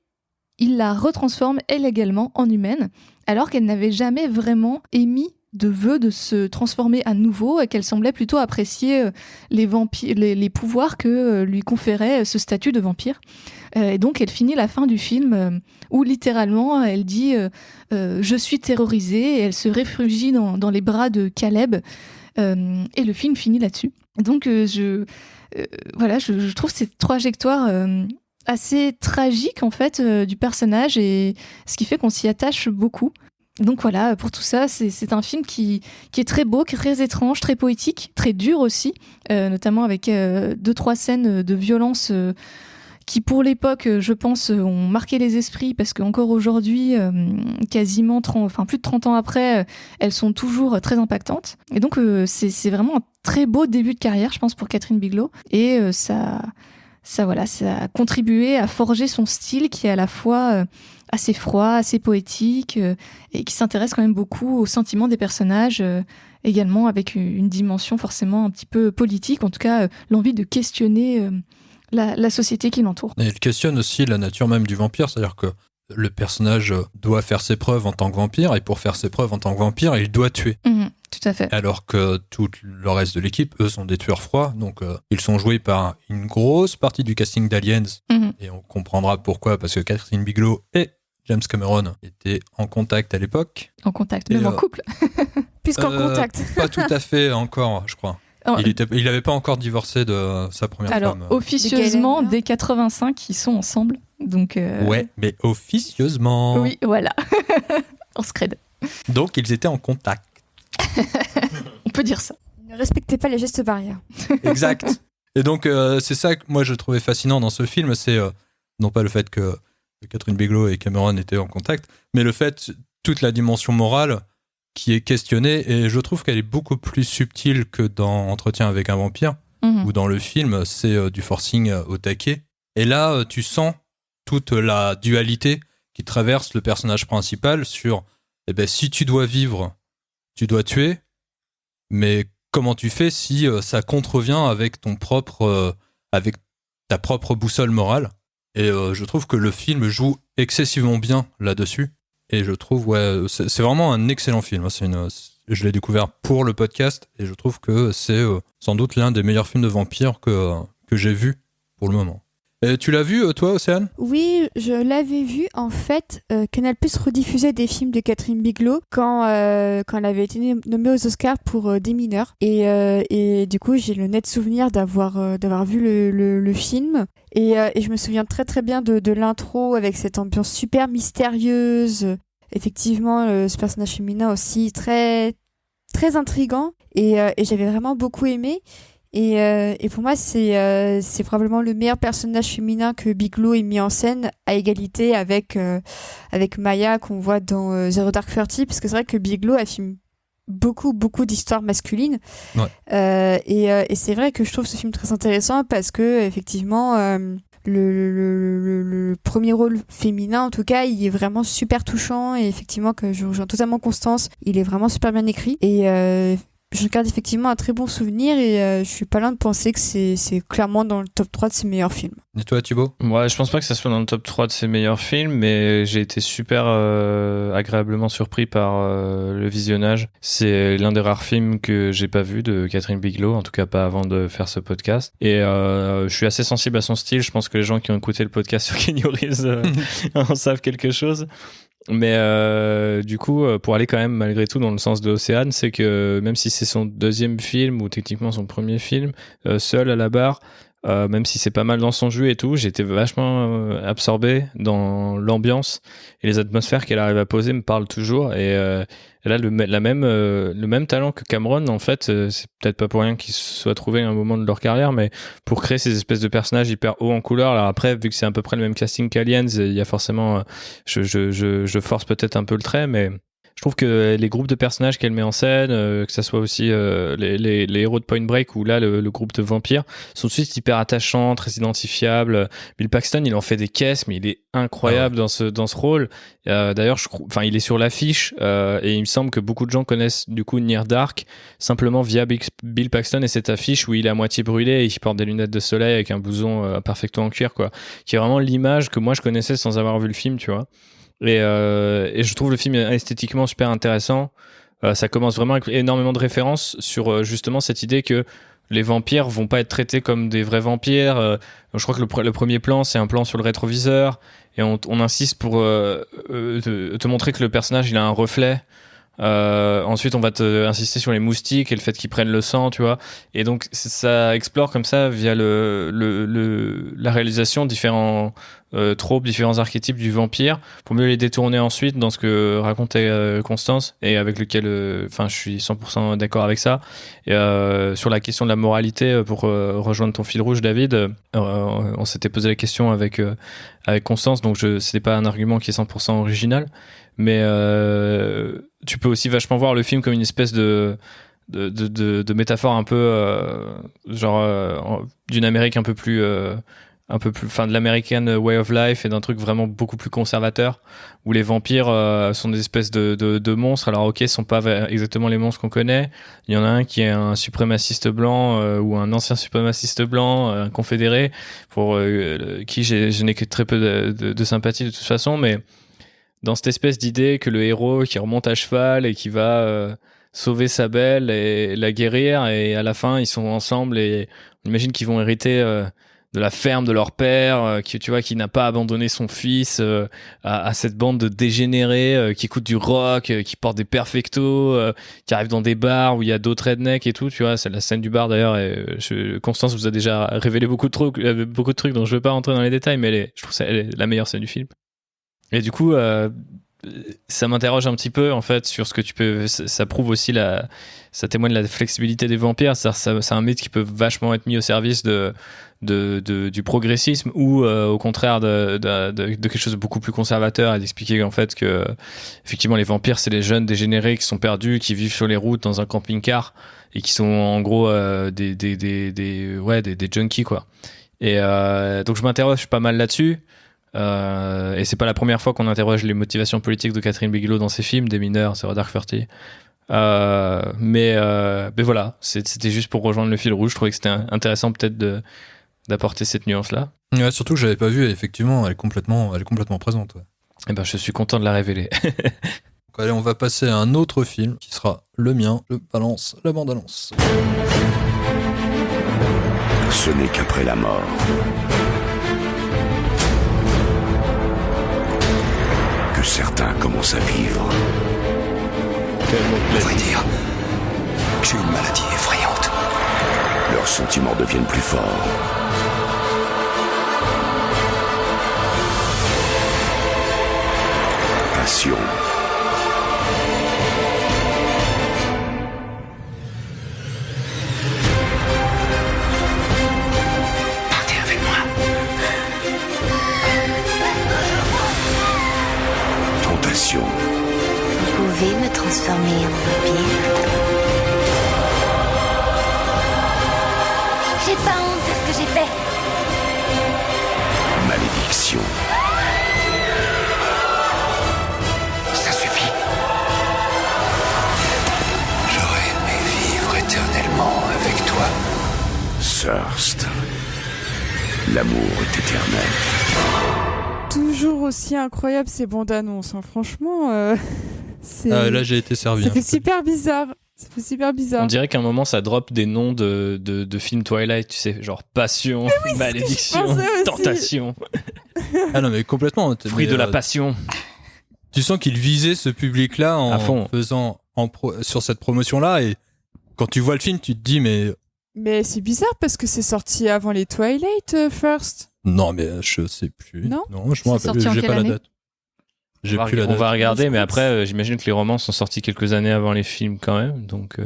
il la retransforme elle également en humaine, alors qu'elle n'avait jamais vraiment émis de vœu de se transformer à nouveau et qu'elle semblait plutôt apprécier les pouvoirs que lui conférait ce statut de vampire. Et donc elle finit la fin du film où littéralement elle dit je suis terrorisée, et elle se réfugie dans les bras de Caleb, et le film finit là-dessus. Donc je trouve cette trajectoire assez tragique en fait du personnage, et ce qui fait qu'on s'y attache beaucoup. Donc voilà, pour tout ça, c'est un film qui est très beau, très étrange, très poétique, très dur aussi, notamment avec 2-3 scènes de violence qui pour l'époque, je pense, ont marqué les esprits, parce qu'encore aujourd'hui, quasiment plus de 30 ans après, elles sont toujours très impactantes. Et donc c'est vraiment un très beau début de carrière, je pense, pour Catherine Bigelow, et ça a contribué à forger son style qui est à la fois assez froid, assez poétique, et qui s'intéresse quand même beaucoup aux sentiments des personnages, également avec une dimension forcément un petit peu politique, en tout cas l'envie de questionner la société qui l'entoure. Et elle questionne aussi la nature même du vampire, c'est-à-dire que le personnage doit faire ses preuves en tant que vampire, et pour faire ses preuves en tant que vampire, il doit tuer. Tout à fait. Alors que tout le reste de l'équipe, eux, sont des tueurs froids, donc ils sont joués par une grosse partie du casting d'Aliens, et on comprendra pourquoi, parce que Catherine Bigelow et James Cameron étaient en contact à l'époque. En contact, même en couple. Puisqu'en contact. Pas tout à fait encore, je crois. Il n'avait pas encore divorcé de sa première femme. Alors, officieusement, dès 85, ils sont ensemble. Donc, ouais, mais officieusement. Oui, voilà. On se crède. Donc, ils étaient en contact. On peut dire ça. Ils ne respectaient pas les gestes barrières. Exact. Et donc, c'est ça que moi je trouvais fascinant dans ce film, c'est non pas le fait que Catherine Bigelow et Cameron étaient en contact, mais le fait, toute la dimension morale qui est questionnée, et je trouve qu'elle est beaucoup plus subtile que dans Entretien avec un vampire, où dans le film, c'est du forcing au taquet. Et là, tu sens toute la dualité qui traverse le personnage principal sur, si tu dois vivre, tu dois tuer, mais comment tu fais si ça contrevient avec avec ta propre boussole morale. Et je trouve que le film joue excessivement bien là-dessus. Et je trouve, c'est vraiment un excellent film. Je l'ai découvert pour le podcast, et je trouve que c'est sans doute l'un des meilleurs films de vampires que j'ai vu pour le moment. Et tu l'as vu, toi, Océane ? Oui, je l'avais vu. En fait, Canal+ rediffusait des films de Catherine Bigelow quand elle avait été nommée aux Oscars pour Des mineurs. Et du coup, j'ai le net souvenir d'avoir vu le film. Et je me souviens très très bien de l'intro, avec cette ambiance super mystérieuse. Effectivement, ce personnage féminin aussi très, très intriguant. Et j'avais vraiment beaucoup aimé. Et pour moi, c'est probablement le meilleur personnage féminin que Bigelow ait mis en scène, à égalité avec Maya qu'on voit dans Zero Dark Thirty, parce que c'est vrai que Bigelow a filmé beaucoup d'histoires masculines. Ouais. Et c'est vrai que je trouve ce film très intéressant parce que effectivement le premier rôle féminin en tout cas il est vraiment super touchant, et effectivement que je rejoins totalement Constance, il est vraiment super bien écrit, et je garde effectivement un très bon souvenir, et je suis pas loin de penser que c'est clairement dans le top 3 de ses meilleurs films. Et toi, Thibaut ? Ouais, je pense pas que ça soit dans le top 3 de ses meilleurs films, mais j'ai été super agréablement surpris par le visionnage. C'est l'un des rares films que j'ai pas vu de Catherine Bigelow, en tout cas pas avant de faire ce podcast. Et je suis assez sensible à son style. Je pense que les gens qui ont écouté le podcast sur Keanu Reeves en savent quelque chose. Mais du coup, pour aller quand même malgré tout dans le sens de Océane, c'est que même si c'est son deuxième film ou techniquement son premier film, seul à la barre, même si c'est pas mal dans son jus et tout, j'étais vachement absorbé dans l'ambiance et les atmosphères qu'elle arrive à poser me parlent toujours. Et elle a le même talent que Cameron, en fait. C'est peut-être pas pour rien qu'ils se soient trouvés à un moment de leur carrière, mais pour créer ces espèces de personnages hyper hauts en couleur. Alors après, vu que c'est à peu près le même casting qu'Aliens, il y a forcément, je force peut-être un peu le trait, mais je trouve que les groupes de personnages qu'elle met en scène, que ça soit aussi les héros de Point Break ou là le groupe de vampires, sont tout de suite hyper attachants, très identifiables. Bill Paxton, il en fait des caisses, mais il est incroyable dans ce rôle. D'ailleurs, il est sur l'affiche et il me semble que beaucoup de gens connaissent du coup Near Dark simplement via Bill Paxton et cette affiche où il est à moitié brûlé et qui porte des lunettes de soleil avec un blouson perfecto en cuir, quoi, qui est vraiment l'image que moi je connaissais sans avoir vu le film, tu vois. Et je trouve le film esthétiquement super intéressant. Ça commence vraiment avec énormément de références sur justement cette idée que les vampires vont pas être traités comme des vrais vampires. Je crois que le premier plan, c'est un plan sur le rétroviseur, et on insiste pour te montrer que le personnage il a un reflet. Ensuite, on va insister sur les moustiques et le fait qu'ils prennent le sang, tu vois. Et donc, ça explore comme ça via la réalisation différents tropes, différents archétypes du vampire pour mieux les détourner ensuite dans ce que racontait Constance et avec lequel, je suis 100% d'accord avec ça. Et sur la question de la moralité, pour rejoindre ton fil rouge, David, on s'était posé la question avec Constance, donc c'était pas un argument qui est 100% original. Mais tu peux aussi vachement voir le film comme une espèce de métaphore un peu d'une Amérique un peu plus de l'American way of life et d'un truc vraiment beaucoup plus conservateur où les vampires sont des espèces de monstres. Alors ok, ce sont pas exactement les monstres qu'on connaît. Il y en a un qui est un suprémaciste blanc ou un ancien suprémaciste blanc, un confédéré pour qui je n'ai que très peu de sympathie de toute façon, mais dans cette espèce d'idée que le héros qui remonte à cheval et qui va sauver sa belle et la guérir, et à la fin ils sont ensemble et on imagine qu'ils vont hériter de la ferme de leur père, qui n'a pas abandonné son fils à cette bande de dégénérés qui écoutent du rock, qui portent des perfectos, qui arrivent dans des bars où il y a d'autres rednecks et tout, tu vois. C'est la scène du bar d'ailleurs, et Constance vous a déjà révélé beaucoup de trucs dont je vais pas rentrer dans les détails, mais je trouve ça elle est la meilleure scène du film. Et du coup, ça m'interroge un petit peu en fait sur ce que tu peux. Ça prouve aussi ça témoigne de la flexibilité des vampires. C'est un mythe qui peut vachement être mis au service du progressisme ou au contraire de quelque chose de beaucoup plus conservateur, et d'expliquer en fait que effectivement les vampires c'est les jeunes dégénérés qui sont perdus, qui vivent sur les routes dans un camping-car et qui sont en gros des junkies, quoi. Et donc je m'interroge pas mal là-dessus. Et c'est pas la première fois qu'on interroge les motivations politiques de Catherine Bigelow dans ses films, Des mineurs, Zero Dark Thirty. Mais voilà, c'était juste pour rejoindre le fil rouge. Je trouvais que c'était intéressant peut-être d'apporter cette nuance-là. Ouais, surtout que j'avais pas vu, et effectivement, elle est complètement présente. Ouais. Et je suis content de la révéler. Donc, allez, on va passer à un autre film qui sera le mien. Je balance la bande-annonce. Ce n'est qu'après la mort que certains commencent à vivre. À vrai dire, j'ai une maladie effrayante. Leurs sentiments deviennent plus forts. Passion. pouvez me transformer en vampire? J'ai pas honte de ce que j'ai fait. Malédiction. Ça suffit. J'aurais aimé vivre éternellement avec toi. Thirst. L'amour est éternel. Toujours aussi incroyable ces bandes annonces, hein. Franchement, là j'ai été servi. Ça fait super bizarre. On dirait qu'à un moment ça drop des noms de films Twilight, tu sais, genre passion, malédiction, tentation. Ah non mais complètement. Fruit de la passion. Tu sens qu'il visait ce public-là en faisant sur cette promotion-là, et quand tu vois le film, tu te dis mais c'est bizarre parce que c'est sorti avant les Twilight First. Non mais je sais plus. Non, je m'en rappelle. J'ai pas la date. On va regarder, mais après, j'imagine que les romans sont sortis quelques années avant les films quand même. Donc,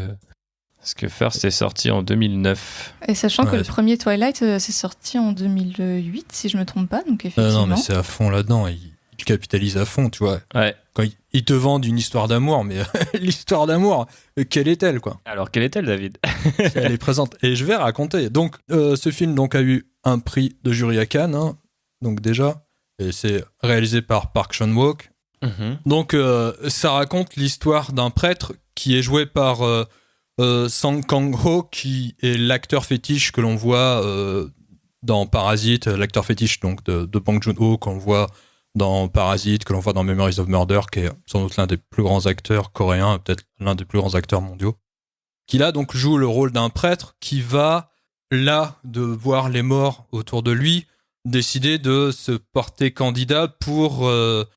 parce que First est sorti en 2009. Et sachant que le premier Twilight, c'est sorti en 2008, si je me trompe pas. Donc effectivement. Non, mais c'est à fond là-dedans. Il capitalise à fond, tu vois. Ouais. Quand ils te vendent une histoire d'amour, mais l'histoire d'amour, quelle est-elle, quoi? Alors, quelle est-elle, David? Elle est présente. Et je vais raconter. Donc, ce film a eu un prix de jury à Cannes, hein, donc déjà. Et c'est réalisé par Park Chan-wook. Mm-hmm. Donc, ça raconte l'histoire d'un prêtre qui est joué par Song Kang-ho, qui est l'acteur fétiche que l'on voit dans Parasite, l'acteur fétiche donc de Bong Joon-ho, qu'on voit dans Parasite, que l'on voit dans Memories of Murder, qui est sans doute l'un des plus grands acteurs coréens, peut-être l'un des plus grands acteurs mondiaux, qui là donc joue le rôle d'un prêtre qui va, là de voir les morts autour de lui, décider de se porter candidat pour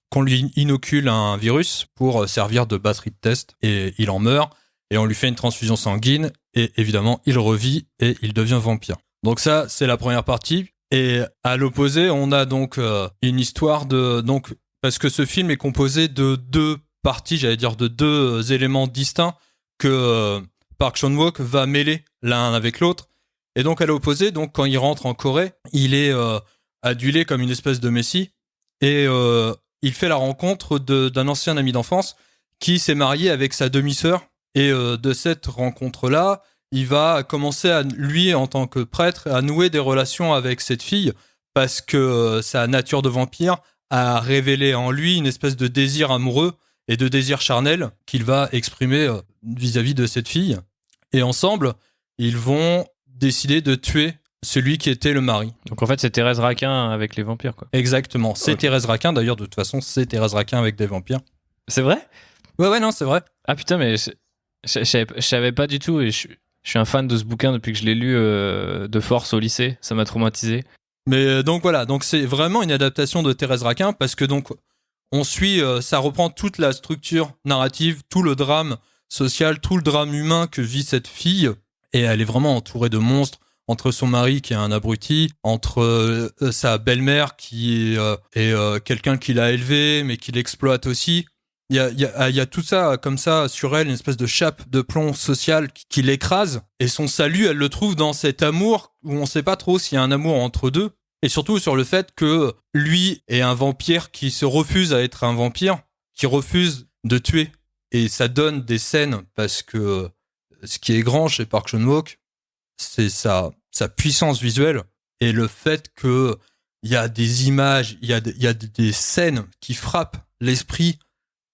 qu'on lui inocule un virus pour servir de batterie de test, et il en meurt, et on lui fait une transfusion sanguine, et évidemment il revit et il devient vampire. Donc ça, c'est la première partie. Et à l'opposé, on a donc une histoire donc parce que ce film est composé de deux parties, j'allais dire de deux éléments distincts que Park Chan-wook va mêler l'un avec l'autre. Et donc à l'opposé, donc quand il rentre en Corée, il est adulé comme une espèce de messie, et il fait la rencontre d'un ancien ami d'enfance qui s'est marié avec sa demi-sœur, et de cette rencontre-là, il va commencer lui, en tant que prêtre, à nouer des relations avec cette fille, parce que sa nature de vampire a révélé en lui une espèce de désir amoureux et de désir charnel qu'il va exprimer vis-à-vis de cette fille. Et ensemble, ils vont décider de tuer celui qui était le mari. Donc en fait, c'est Thérèse Raquin avec les vampires, quoi. Exactement. C'est Thérèse Raquin, d'ailleurs, de toute façon, c'est Thérèse Raquin avec des vampires. C'est vrai ? Ouais, non, c'est vrai. Ah putain, mais je savais pas du tout, et je suis un fan de ce bouquin depuis que je l'ai lu de force au lycée. Ça m'a traumatisé. Mais donc voilà, donc c'est vraiment une adaptation de Thérèse Raquin, parce que donc on suit, ça reprend toute la structure narrative, tout le drame social, tout le drame humain que vit cette fille, et elle est vraiment entourée de monstres, entre son mari qui est un abruti, entre sa belle-mère qui est quelqu'un qui l'a élevée mais qui l'exploite aussi. Il y a tout ça comme ça sur elle, une espèce de chape de plomb social qui l'écrase, et son salut, elle le trouve dans cet amour où on sait pas trop s'il y a un amour entre deux, et surtout sur le fait que lui est un vampire qui se refuse à être un vampire, qui refuse de tuer, et ça donne des scènes, parce que ce qui est grand chez Park Chan-wook, c'est sa puissance visuelle, et le fait que il y a des images, il y a des scènes qui frappent l'esprit.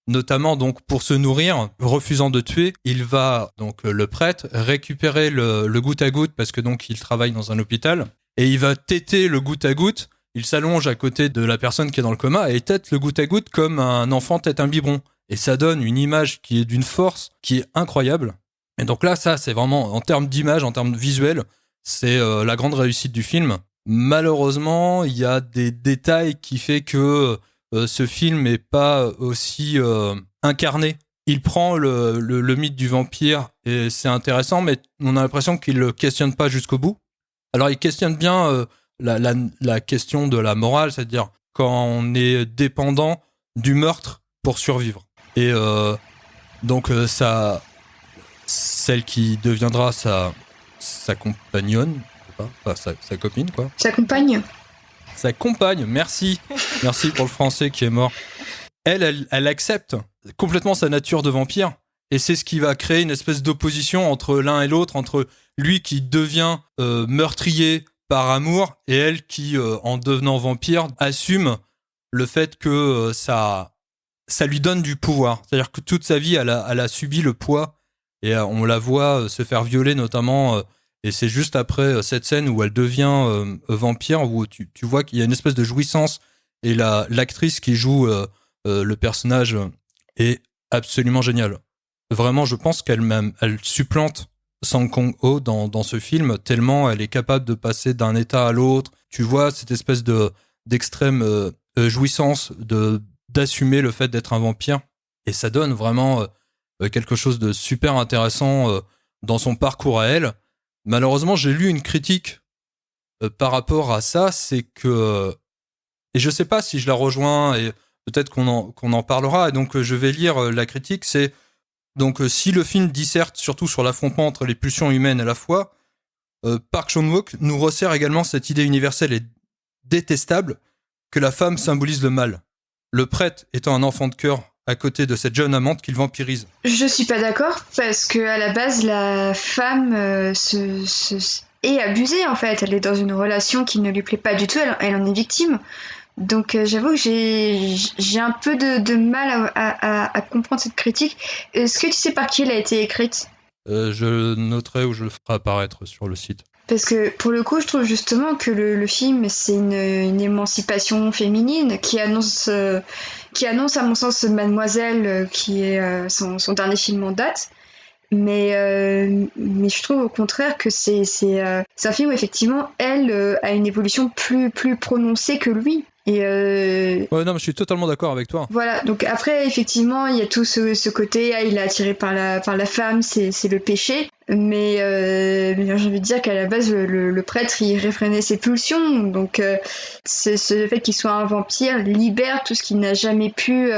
Notamment donc pour se nourrir, refusant de tuer, il va donc le prêtre récupérer le goutte à goutte, parce que donc il travaille dans un hôpital, et il va téter le goutte à goutte. Il s'allonge à côté de la personne qui est dans le coma et tète le goutte à goutte comme un enfant tète un biberon, et ça donne une image qui est d'une force qui est incroyable. Et donc là, ça c'est vraiment en termes d'image, en termes visuels, c'est la grande réussite du film. Malheureusement, il y a des détails qui fait que ce film n'est pas aussi incarné. Il prend le mythe du vampire, et c'est intéressant, mais on a l'impression qu'il le questionne pas jusqu'au bout. Alors il questionne bien la question de la morale, c'est-à-dire quand on est dépendant du meurtre pour survivre. Et donc ça, celle qui deviendra sa compagnonne, enfin sa copine, quoi. Sa compagne. Sa compagne, merci pour le français qui est mort. elle accepte complètement sa nature de vampire, et c'est ce qui va créer une espèce d'opposition entre l'un et l'autre, entre lui qui devient meurtrier par amour, et elle qui, en devenant vampire, assume le fait que ça lui donne du pouvoir. C'est-à-dire que toute sa vie, elle a subi le poids, et on la voit se faire violer notamment, et c'est juste après cette scène où elle devient vampire, où tu vois qu'il y a une espèce de jouissance, et l'actrice qui joue le personnage est absolument géniale. Vraiment, je pense qu'elle supplante Sang Kang-ho dans ce film, tellement elle est capable de passer d'un état à l'autre. Tu vois cette espèce d'extrême jouissance d'assumer le fait d'être un vampire, et ça donne vraiment quelque chose de super intéressant dans son parcours à elle. Malheureusement, j'ai lu une critique par rapport à ça, c'est que, et je sais pas si je la rejoins, et peut-être qu'on en parlera, et donc je vais lire la critique. C'est donc si le film disserte surtout sur l'affrontement entre les pulsions humaines à la fois, Park Chan-wook nous resserre également cette idée universelle et détestable que la femme symbolise le mal, le prêtre étant un enfant de cœur à côté de cette jeune amante qu'il vampirise. Je suis pas d'accord, parce que à la base la femme est abusée en fait, elle est dans une relation qui ne lui plaît pas du tout, elle en est victime. Donc j'avoue que j'ai un peu de mal à comprendre cette critique. Est-ce que tu sais par qui elle a été écrite ? Je noterai ou je le ferai apparaître sur le site. Parce que pour le coup, je trouve justement que le film, c'est une émancipation féminine qui annonce à mon sens Mademoiselle, qui est son dernier film en date. Mais je trouve au contraire que c'est un film où effectivement elle a une évolution plus prononcée que lui. Et ouais, non, mais je suis totalement d'accord avec toi. Voilà, donc après effectivement il y a tout ce côté, il est attiré par la femme, c'est le péché, mais j'ai envie de dire qu'à la base le prêtre il réfrénait ses pulsions, donc c'est le fait qu'il soit un vampire libère tout ce qu'il n'a jamais pu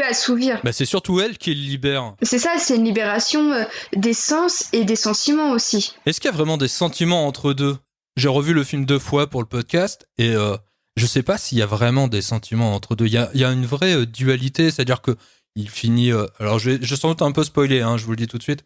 assouvir. Bah c'est surtout elle qui le libère. C'est ça, c'est une libération des sens et des sentiments aussi. Est-ce qu'il y a vraiment des sentiments entre deux ? J'ai revu le film 2 fois pour le podcast, et je sais pas s'il y a vraiment des sentiments entre deux. Il y a une vraie dualité, c'est-à-dire que il finit... alors je vais sans doute un peu spoiler, hein, je vous le dis tout de suite.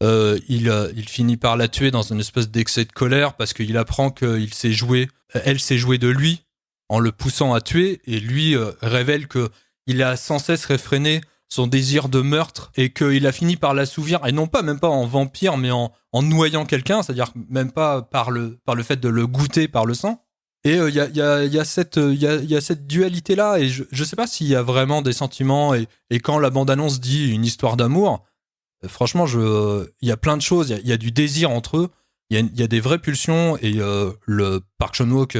Il finit par la tuer dans une espèce d'excès de colère, parce qu'il apprend qu'elle s'est jouée de lui en le poussant à tuer, et lui révèle qu'il a sans cesse réfréné son désir de meurtre, et qu'il a fini par l'assouvir, et non pas même pas en vampire, mais en noyant quelqu'un, c'est-à-dire même pas par le fait de le goûter par le sang. Et il y a cette dualité là, et je sais pas s'il y a vraiment des sentiments, et quand la bande-annonce dit une histoire d'amour, franchement il y a plein de choses, il y a du désir entre eux, il y a des vraies pulsions, et le Park Chan-wook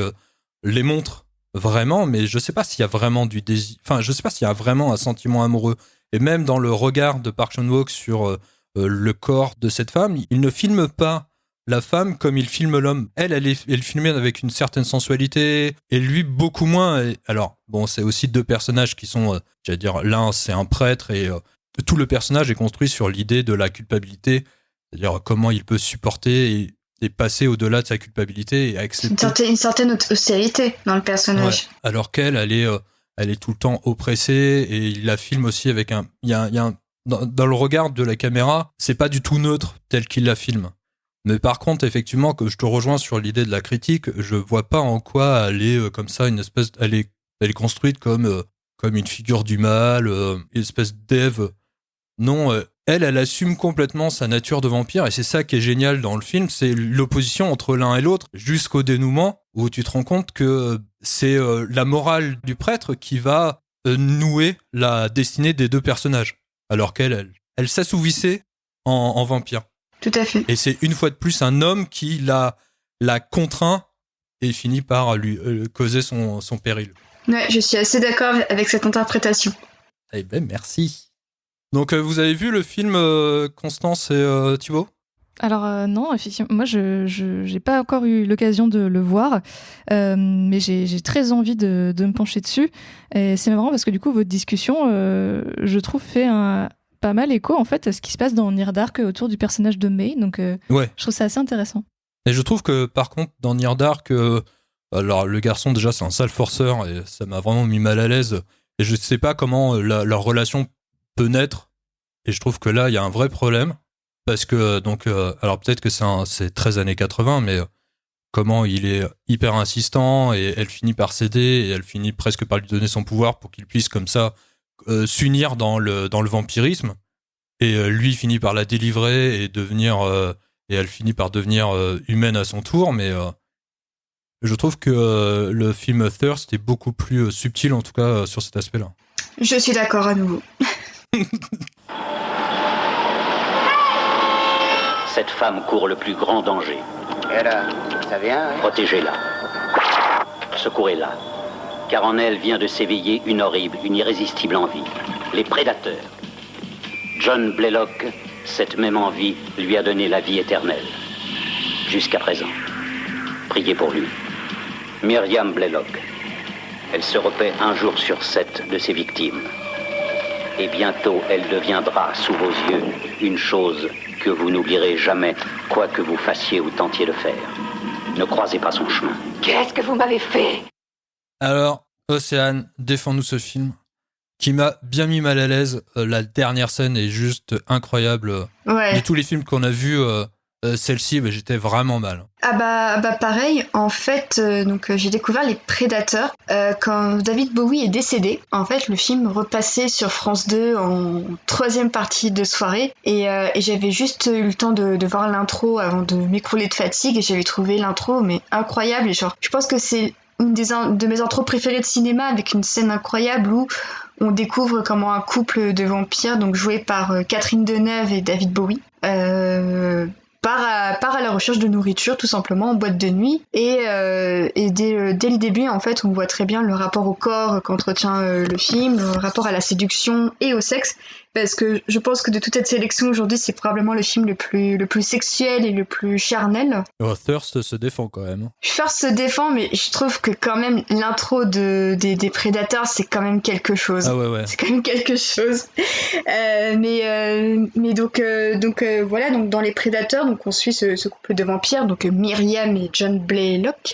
les montre vraiment, mais je sais pas s'il y a vraiment du désir, enfin je sais pas s'il y a vraiment un sentiment amoureux. Et même dans le regard de Park Chan-wook sur le corps de cette femme, il ne filme pas la femme comme il filme l'homme. Elle est filmée avec une certaine sensualité, et lui beaucoup moins. Alors, bon, c'est aussi deux personnages qui sont, j'allais dire, l'un c'est un prêtre, et tout le personnage est construit sur l'idée de la culpabilité, c'est-à-dire comment il peut supporter et passer au-delà de sa culpabilité et accepter. Une certaine austérité dans le personnage. Ouais. Alors qu'elle, elle est tout le temps oppressée, et il la filme aussi avec dans le regard de la caméra, c'est pas du tout neutre tel qu'il la filme. Mais par contre, effectivement, que je te rejoins sur l'idée de la critique, je vois pas en quoi elle est comme ça, elle est construite comme une figure du mal, une espèce d'Ève. Non, elle assume complètement sa nature de vampire, et c'est ça qui est génial dans le film, c'est l'opposition entre l'un et l'autre, jusqu'au dénouement, où tu te rends compte que c'est la morale du prêtre qui va nouer la destinée des deux personnages, alors qu'elle s'assouvissait en vampire. Tout à fait. Et c'est une fois de plus un homme qui la contraint et finit par lui causer son péril. Ouais, je suis assez d'accord avec cette interprétation. Eh ben, merci. Donc, vous avez vu le film Constance et Thibaut ? Alors non, effectivement, moi je n'ai pas encore eu l'occasion de le voir, mais j'ai très envie de me pencher dessus. Et c'est marrant parce que du coup votre discussion, je trouve, fait pas mal écho en fait à ce qui se passe dans Near Dark autour du personnage de May. Donc ouais. Je trouve ça assez intéressant. Et je trouve que par contre dans Near Dark, Alors le garçon déjà c'est un sale forceur et ça m'a vraiment mis mal à l'aise et je sais pas comment leur relation peut naître et je trouve que là il y a un vrai problème parce que donc alors peut-être que c'est 13 années 80 mais comment il est hyper insistant et elle finit par céder et elle finit presque par lui donner son pouvoir pour qu'il puisse comme ça s'unir dans le vampirisme et lui finit par la délivrer et devenir et elle finit par devenir humaine à son tour mais je trouve que le film Thirst est beaucoup plus subtil, en tout cas, sur cet aspect-là. Je suis d'accord à nouveau. Cette femme court le plus grand danger. Et là, ça vient, hein? Protégez-la. Secourez-la. Car en elle vient de s'éveiller une horrible, une irrésistible envie. Les prédateurs. John Blaylock, cette même envie, lui a donné la vie éternelle. Jusqu'à présent. Priez pour lui. Myriam Blaylock. Elle se repaît un jour sur 7 de ses victimes. Et bientôt, elle deviendra, sous vos yeux, une chose que vous n'oublierez jamais, quoi que vous fassiez ou tentiez de faire. Ne croisez pas son chemin. Qu'est-ce que vous m'avez fait? Alors, Océane, défends-nous ce film qui m'a bien mis mal à l'aise. La dernière scène est juste incroyable. Ouais. De tous les films qu'on a vus, celle-ci, j'étais vraiment mal. Ah bah pareil, en fait, j'ai découvert Les Prédateurs quand David Bowie est décédé. En fait, le film repassait sur France 2 en troisième partie de soirée et j'avais juste eu le temps de voir l'intro avant de m'écrouler de fatigue et j'avais trouvé l'intro mais incroyable et genre, je pense que c'est une de mes intros préférées de cinéma avec une scène incroyable où on découvre comment un couple de vampires, donc joué par Catherine Deneuve et David Bowie, part à la recherche de nourriture tout simplement en boîte de nuit et dès le début en fait on voit très bien le rapport au corps qu'entretient le film, le rapport à la séduction et au sexe parce que je pense que de toute cette sélection aujourd'hui c'est probablement le film le plus sexuel et le plus charnel. Thirst se défend quand même. Thirst se défend mais je trouve que quand même l'intro des Prédateurs c'est quand même quelque chose. Ah ouais. C'est quand même quelque chose. Mais donc voilà, donc dans Les Prédateurs, donc on suit ce couple de vampires, donc Myriam et John Blaylock,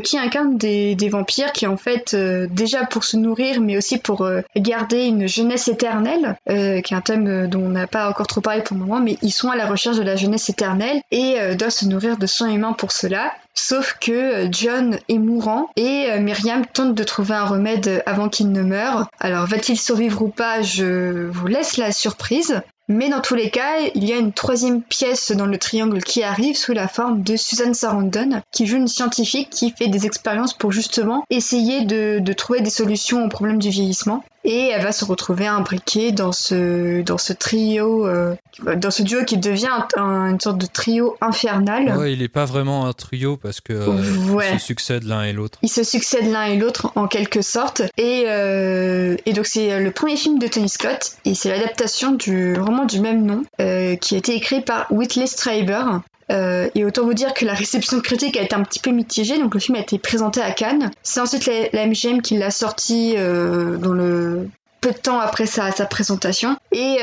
qui incarnent des vampires qui en fait déjà pour se nourrir mais aussi pour garder une jeunesse éternelle, qui est un thème dont on n'a pas encore trop parlé pour le moment, mais ils sont à la recherche de la jeunesse éternelle et doivent se nourrir de sang humain pour cela. Sauf que John est mourant et Myriam tente de trouver un remède avant qu'il ne meure. Alors va-t-il survivre ou pas, je vous laisse la surprise. Mais dans tous les cas, il y a une troisième pièce dans le triangle qui arrive sous la forme de Susan Sarandon, qui joue une scientifique qui fait des expériences pour justement essayer de trouver des solutions aux problèmes du vieillissement. Et elle va se retrouver imbriquée dans ce trio, dans ce duo qui devient une sorte de trio infernal. Ouais, il est pas vraiment un trio parce que ils se succèdent l'un et l'autre. Ils se succèdent l'un et l'autre en quelque sorte. Et donc c'est le premier film de Tony Scott et c'est l'adaptation du roman du même nom qui a été écrit par Whitley Strieber. Et autant vous dire que la réception critique a été un petit peu mitigée, donc le film a été présenté à Cannes. C'est ensuite la MGM qui l'a sorti dans le peu de temps après sa présentation. Et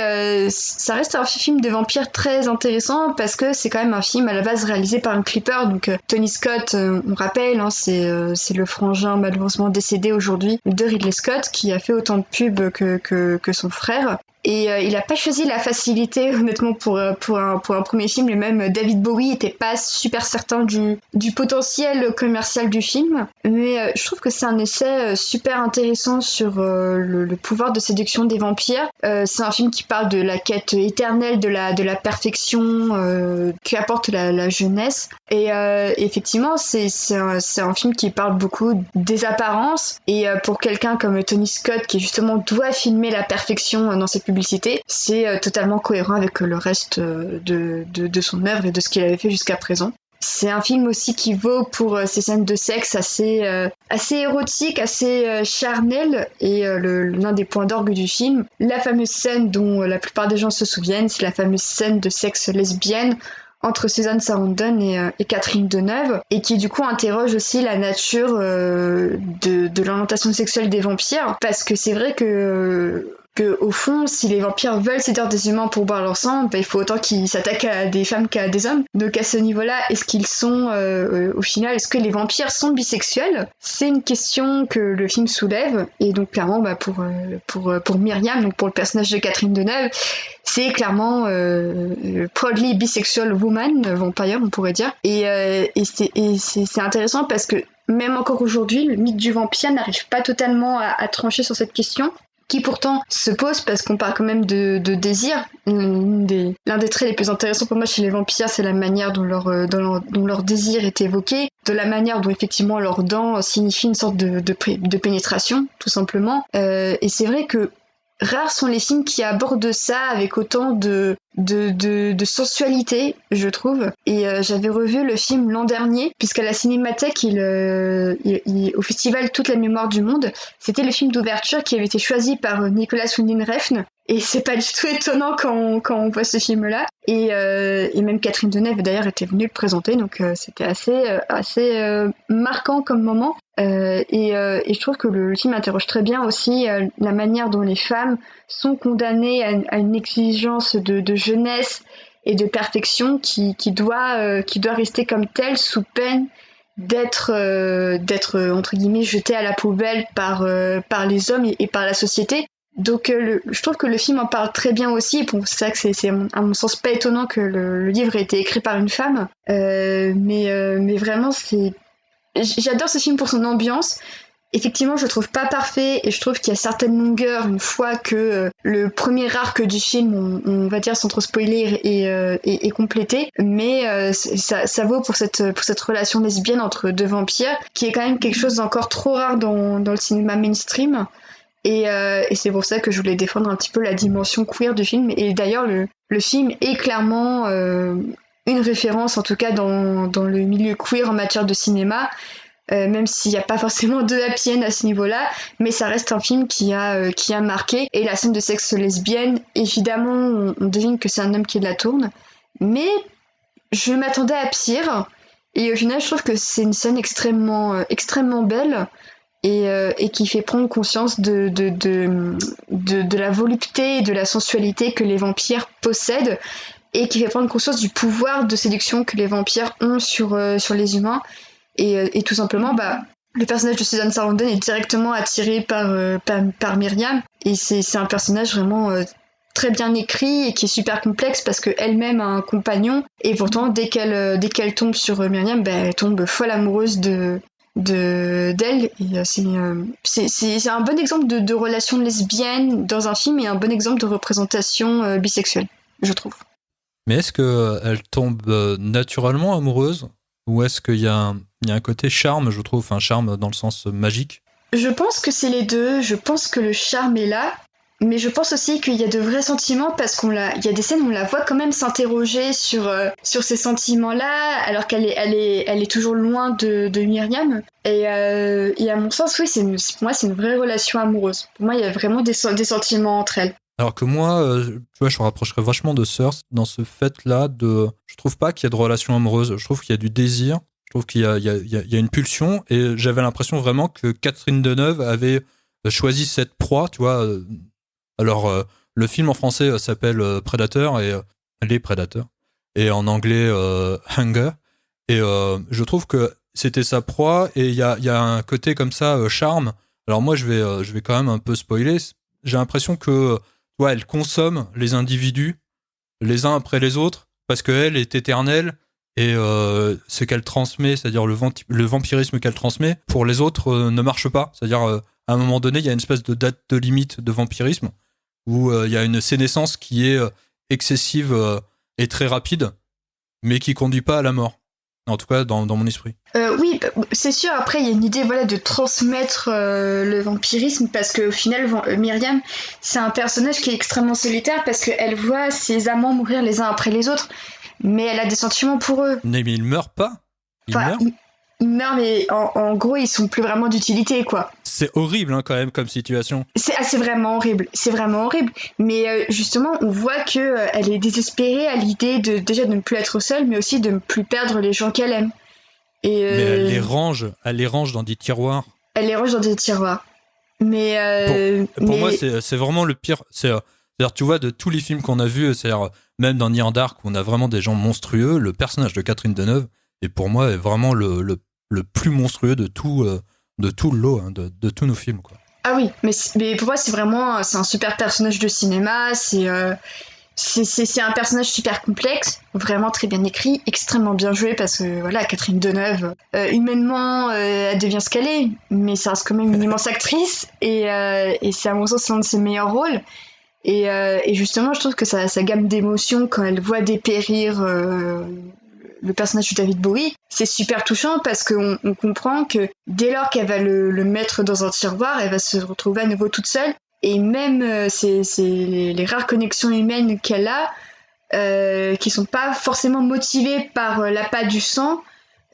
ça reste un film de vampire très intéressant parce que c'est quand même un film à la base réalisé par un clipper. Donc Tony Scott, on rappelle, hein, c'est le frangin malheureusement décédé aujourd'hui de Ridley Scott qui a fait autant de pubs que son frère. Et il a pas choisi la facilité, honnêtement, pour un premier film. Et même David Bowie était pas super certain du potentiel commercial du film. Mais je trouve que c'est un essai super intéressant sur le pouvoir de séduction des vampires. C'est un film qui parle de la quête éternelle de la perfection qu'apporte la jeunesse. Et effectivement, c'est un film qui parle beaucoup des apparences. Et pour quelqu'un comme Tony Scott, qui justement doit filmer la perfection dans ses publicités, c'est totalement cohérent avec le reste de son œuvre et de ce qu'il avait fait jusqu'à présent. C'est un film aussi qui vaut pour ses scènes de sexe assez érotiques, assez charnelles, et l'un des points d'orgue du film, la fameuse scène dont la plupart des gens se souviennent, c'est la fameuse scène de sexe lesbienne entre Susan Sarandon et Catherine Deneuve, et qui du coup interroge aussi la nature de l'orientation sexuelle des vampires, parce que c'est vrai que que au fond, si les vampires veulent séduire des humains pour boire leur sang, il faut autant qu'ils s'attaquent à des femmes qu'à des hommes. Donc à ce niveau-là, est-ce qu'ils sont, au final, est-ce que les vampires sont bisexuels ? C'est une question que le film soulève, et donc clairement, pour Myriam, donc pour le personnage de Catherine Deneuve, c'est clairement proudly bisexual woman, vampire, on pourrait dire. Et c'est intéressant parce que même encore aujourd'hui, le mythe du vampire n'arrive pas totalement à trancher sur cette question, qui pourtant se pose parce qu'on parle quand même de désir. L'un des traits les plus intéressants pour moi chez les vampires, c'est la manière dont leur désir est évoqué, de la manière dont effectivement leurs dents signifient une sorte de pénétration, tout simplement. Et c'est vrai que rares sont les films qui abordent ça avec autant de sensualité, je trouve. Et j'avais revu le film l'an dernier, puisqu'à la Cinémathèque, au festival Toute la mémoire du monde, c'était le film d'ouverture qui avait été choisi par Nicolas Winding Refn. Et c'est pas du tout étonnant quand on voit ce film-là. Et même Catherine Deneuve, d'ailleurs, était venue le présenter, donc c'était assez marquant comme moment. Et je trouve que le film interroge très bien aussi la manière dont les femmes sont condamnées à une exigence de jeunesse et de perfection qui doit rester comme telle sous peine d'être entre guillemets jetée à la poubelle par les hommes et par la société. Donc je trouve que le film en parle très bien aussi. Bon, c'est vrai que c'est à mon sens pas étonnant que le livre ait été écrit par une femme, mais vraiment j'adore ce film pour son ambiance. Effectivement, je le trouve pas parfait et je trouve qu'il y a certaines longueurs une fois que le premier arc du film, on va dire sans trop spoiler, est complété. Mais ça vaut pour cette relation lesbienne entre deux vampires, qui est quand même quelque chose d'encore trop rare dans le cinéma mainstream. Et c'est pour ça que je voulais défendre un petit peu la dimension queer du film. Et d'ailleurs, le film est clairement une référence, en tout cas dans le milieu queer en matière de cinéma. Même s'il n'y a pas forcément de happy end à ce niveau-là, mais ça reste un film qui a marqué. Et la scène de sexe lesbienne, évidemment, on devine que c'est un homme qui la tourne, mais je m'attendais à pire. Et au final, je trouve que c'est une scène extrêmement belle et qui fait prendre conscience de la volupté et de la sensualité que les vampires possèdent, et qui fait prendre conscience du pouvoir de séduction que les vampires ont sur les humains. Et tout simplement, le personnage de Susan Sarandon est directement attiré par Myriam, et c'est un personnage vraiment très bien écrit et qui est super complexe parce qu'elle-même a un compagnon, et pourtant dès qu'elle tombe sur Myriam, elle tombe folle amoureuse d'elle. Et c'est un bon exemple de relation lesbienne dans un film, et un bon exemple de représentation bisexuelle, je trouve. Mais est-ce qu'elle tombe naturellement amoureuse, ou est-ce qu'il y a un côté charme, je trouve, un charme dans le sens magique ? Je pense que c'est les deux. Je pense que le charme est là, mais je pense aussi qu'il y a de vrais sentiments, parce il y a des scènes où on la voit quand même s'interroger sur ces sentiments-là, alors qu'elle est toujours loin de Myriam. Et à mon sens, oui, pour moi, c'est une vraie relation amoureuse. Pour moi, il y a vraiment des sentiments entre elles. Alors que moi, tu vois, je me rapprocherais vachement de Search dans ce fait-là je trouve pas qu'il y a de relation amoureuse, je trouve qu'il y a du désir, je trouve qu'il y a une pulsion, et j'avais l'impression vraiment que Catherine Deneuve avait choisi cette proie, tu vois. Alors, le film en français s'appelle Predator, et Les Prédateurs, et en anglais Hunger, et je trouve que c'était sa proie, et il y a un côté comme ça, charme. Alors moi, je vais quand même un peu spoiler. J'ai l'impression que elle consomme les individus les uns après les autres, parce qu'elle est éternelle, et ce qu'elle transmet, c'est-à-dire le vampirisme qu'elle transmet, pour les autres ne marche pas. C'est-à-dire, à un moment donné, il y a une espèce de date de limite de vampirisme, où il y a une sénescence qui est excessive et très rapide, mais qui conduit pas à la mort. En tout cas, dans mon esprit. Oui, c'est sûr. Après, il y a une idée de transmettre le vampirisme, parce qu'au final, Myriam, c'est un personnage qui est extrêmement solitaire, parce qu'elle voit ses amants mourir les uns après les autres, mais elle a des sentiments pour eux. Mais ils meurent pas. Ils meurent, mais en gros, ils sont plus vraiment d'utilité, quoi. C'est horrible, quand même, comme situation. C'est vraiment horrible. C'est vraiment horrible. Mais justement, on voit qu'elle est désespérée à l'idée déjà de ne plus être seule, mais aussi de ne plus perdre les gens qu'elle aime. Mais elle les range dans des tiroirs. Elle les range dans des tiroirs. Mais pour moi, c'est vraiment le pire. C'est-à-dire, tu vois, de tous les films qu'on a vus, c'est-à-dire, même dans Near Dark, où on a vraiment des gens monstrueux, le personnage de Catherine Deneuve, et pour moi, est vraiment le plus monstrueux de tout le lot, hein, de tous nos films, quoi. Ah oui, mais pour moi, c'est un super personnage de cinéma, c'est un personnage super complexe, vraiment très bien écrit, extrêmement bien joué, parce que voilà, Catherine Deneuve, humainement, elle devient ce qu'elle est, mais ça reste quand même une immense actrice, et c'est à mon sens l'un de ses meilleurs rôles. Et justement, je trouve que sa gamme d'émotions, quand elle voit dépérir le personnage de David Bowie, c'est super touchant parce qu'on comprend que dès lors qu'elle va le mettre dans un tiroir, elle va se retrouver à nouveau toute seule. Et même c'est les rares connexions humaines qu'elle a, qui sont pas forcément motivées par l'appât du sang,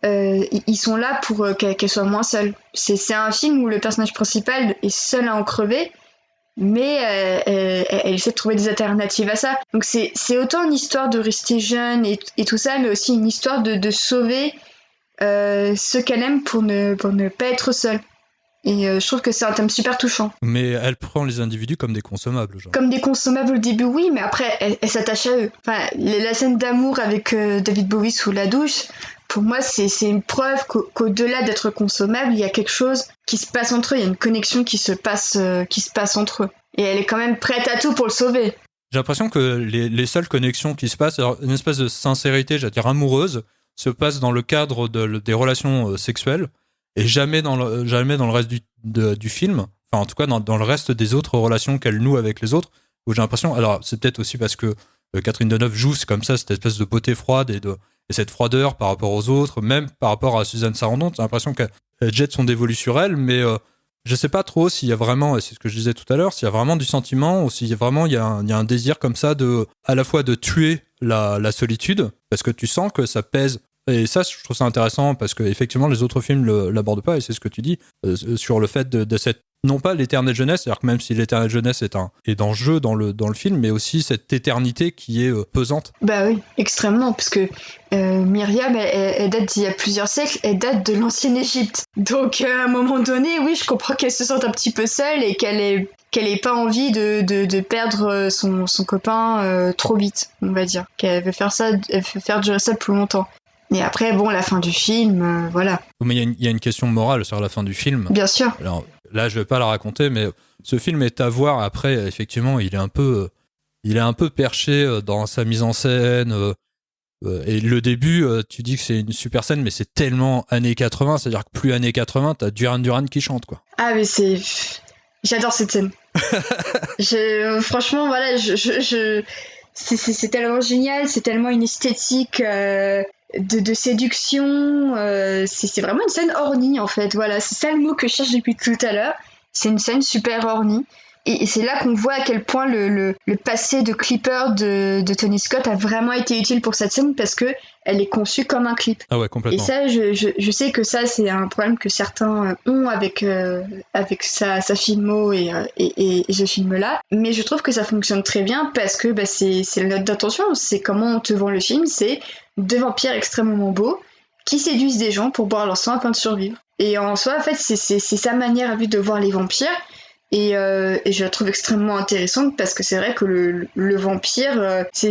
ils sont là pour qu'elle soit moins seule. C'est un film où le personnage principal est seul à en crever, mais elle essaie de trouver des alternatives à ça. Donc c'est autant une histoire de rester jeune et tout ça, mais aussi une histoire de sauver ceux qu'elle aime pour ne pas être seule. Et je trouve que c'est un thème super touchant. Mais elle prend les individus comme des consommables, genre. Comme des consommables au début, oui, mais après, elle s'attache à eux. Enfin, la scène d'amour avec David Bowie sous la douche, pour moi, c'est une preuve qu'au-delà d'être consommable, il y a quelque chose qui se passe entre eux, il y a une connexion qui se passe entre eux. Et elle est quand même prête à tout pour le sauver. J'ai l'impression que les seules connexions qui se passent, alors une espèce de sincérité, j'allais dire amoureuse, se passe dans le cadre des relations sexuelles, et jamais dans le reste du film, enfin en tout cas dans le reste des autres relations qu'elle noue avec les autres, où j'ai l'impression, alors c'est peut-être aussi parce que Catherine Deneuve joue, c'est comme ça, cette espèce de beauté froide et cette froideur par rapport aux autres, même par rapport à Suzanne Sarandon, j'ai l'impression qu'elle jette son dévolu sur elle, mais je sais pas trop s'il y a vraiment, et c'est ce que je disais tout à l'heure, s'il y a vraiment du sentiment, ou s'il y a vraiment il y a un désir comme ça à la fois de tuer la solitude, parce que tu sens que ça pèse. Et ça, je trouve ça intéressant parce que effectivement, les autres films l'abordent pas, et c'est ce que tu dis sur le fait de cette, non pas l'éternelle jeunesse, c'est-à-dire que même si l'éternelle jeunesse est en jeu dans le film, mais aussi cette éternité qui est pesante. Bah oui, extrêmement, parce que Myriam, elle date d'il y a plusieurs siècles, elle date de l'ancienne Égypte. Donc à un moment donné, oui, je comprends qu'elle se sente un petit peu seule et qu'elle ait pas envie de perdre son copain trop vite, on va dire. Qu'elle veut faire ça, elle veut faire durer ça plus longtemps. Et après, bon, la fin du film, voilà. Mais il y a une question morale sur la fin du film. Bien sûr. Alors là, je vais pas la raconter, mais ce film est à voir. Après, effectivement, il est un peu perché dans sa mise en scène. Et le début, tu dis que c'est une super scène, mais c'est tellement années 80, c'est-à-dire que plus années 80, t'as Duran Duran qui chante, quoi. Ah, mais j'adore cette scène. Franchement, voilà, c'est tellement génial, c'est tellement une esthétique de séduction, c'est vraiment une scène ornie en fait, voilà, c'est ça le mot que je cherche depuis tout à l'heure, c'est une scène super ornie, et c'est là qu'on voit à quel point le passé de clipper de Tony Scott a vraiment été utile pour cette scène, parce que elle est conçue comme un clip. Ah ouais, complètement. Et ça, je sais que ça, c'est un problème que certains ont avec sa filmo et ce film-là. Mais je trouve que ça fonctionne très bien parce que c'est la note d'intention. C'est comment on te vend le film. C'est deux vampires extrêmement beaux qui séduisent des gens pour boire leur sang afin de survivre. Et en soi, en fait, c'est sa manière à vue de voir les vampires. Et je la trouve extrêmement intéressante parce que c'est vrai que le vampire, c'est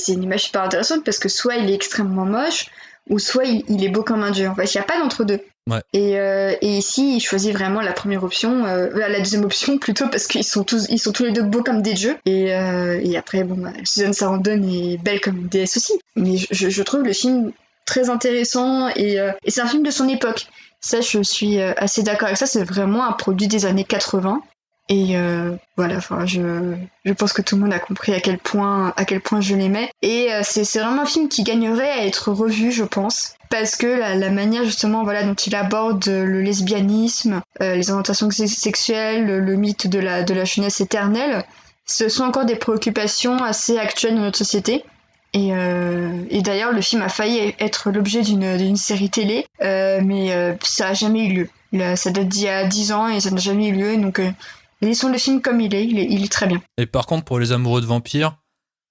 une image super intéressante parce que soit il est extrêmement moche ou soit il est beau comme un dieu. En fait, il n'y a pas d'entre-deux. Ouais. Et ici, il choisit vraiment la première option, la deuxième option plutôt, parce qu'ils sont tous les deux beaux comme des dieux. Et après, bon, Suzanne Sarandon est belle comme une déesse aussi. Mais je trouve le film très intéressant et c'est un film de son époque. Ça, je suis assez d'accord avec ça. C'est vraiment un produit des années 80. Et voilà, enfin, je pense que tout le monde a compris à quel point je l'aimais. Et c'est vraiment un film qui gagnerait à être revu, je pense. Parce que la manière, justement, voilà, dont il aborde le lesbianisme, les orientations sexuelles, le mythe de la jeunesse éternelle, ce sont encore des préoccupations assez actuelles de notre société. Et d'ailleurs, le film a failli être l'objet d'une série télé, mais ça a jamais eu lieu. Ça date d'il y a 10 ans et ça n'a jamais eu lieu, donc laissons le film comme il est très bien. Et par contre, pour les amoureux de vampires,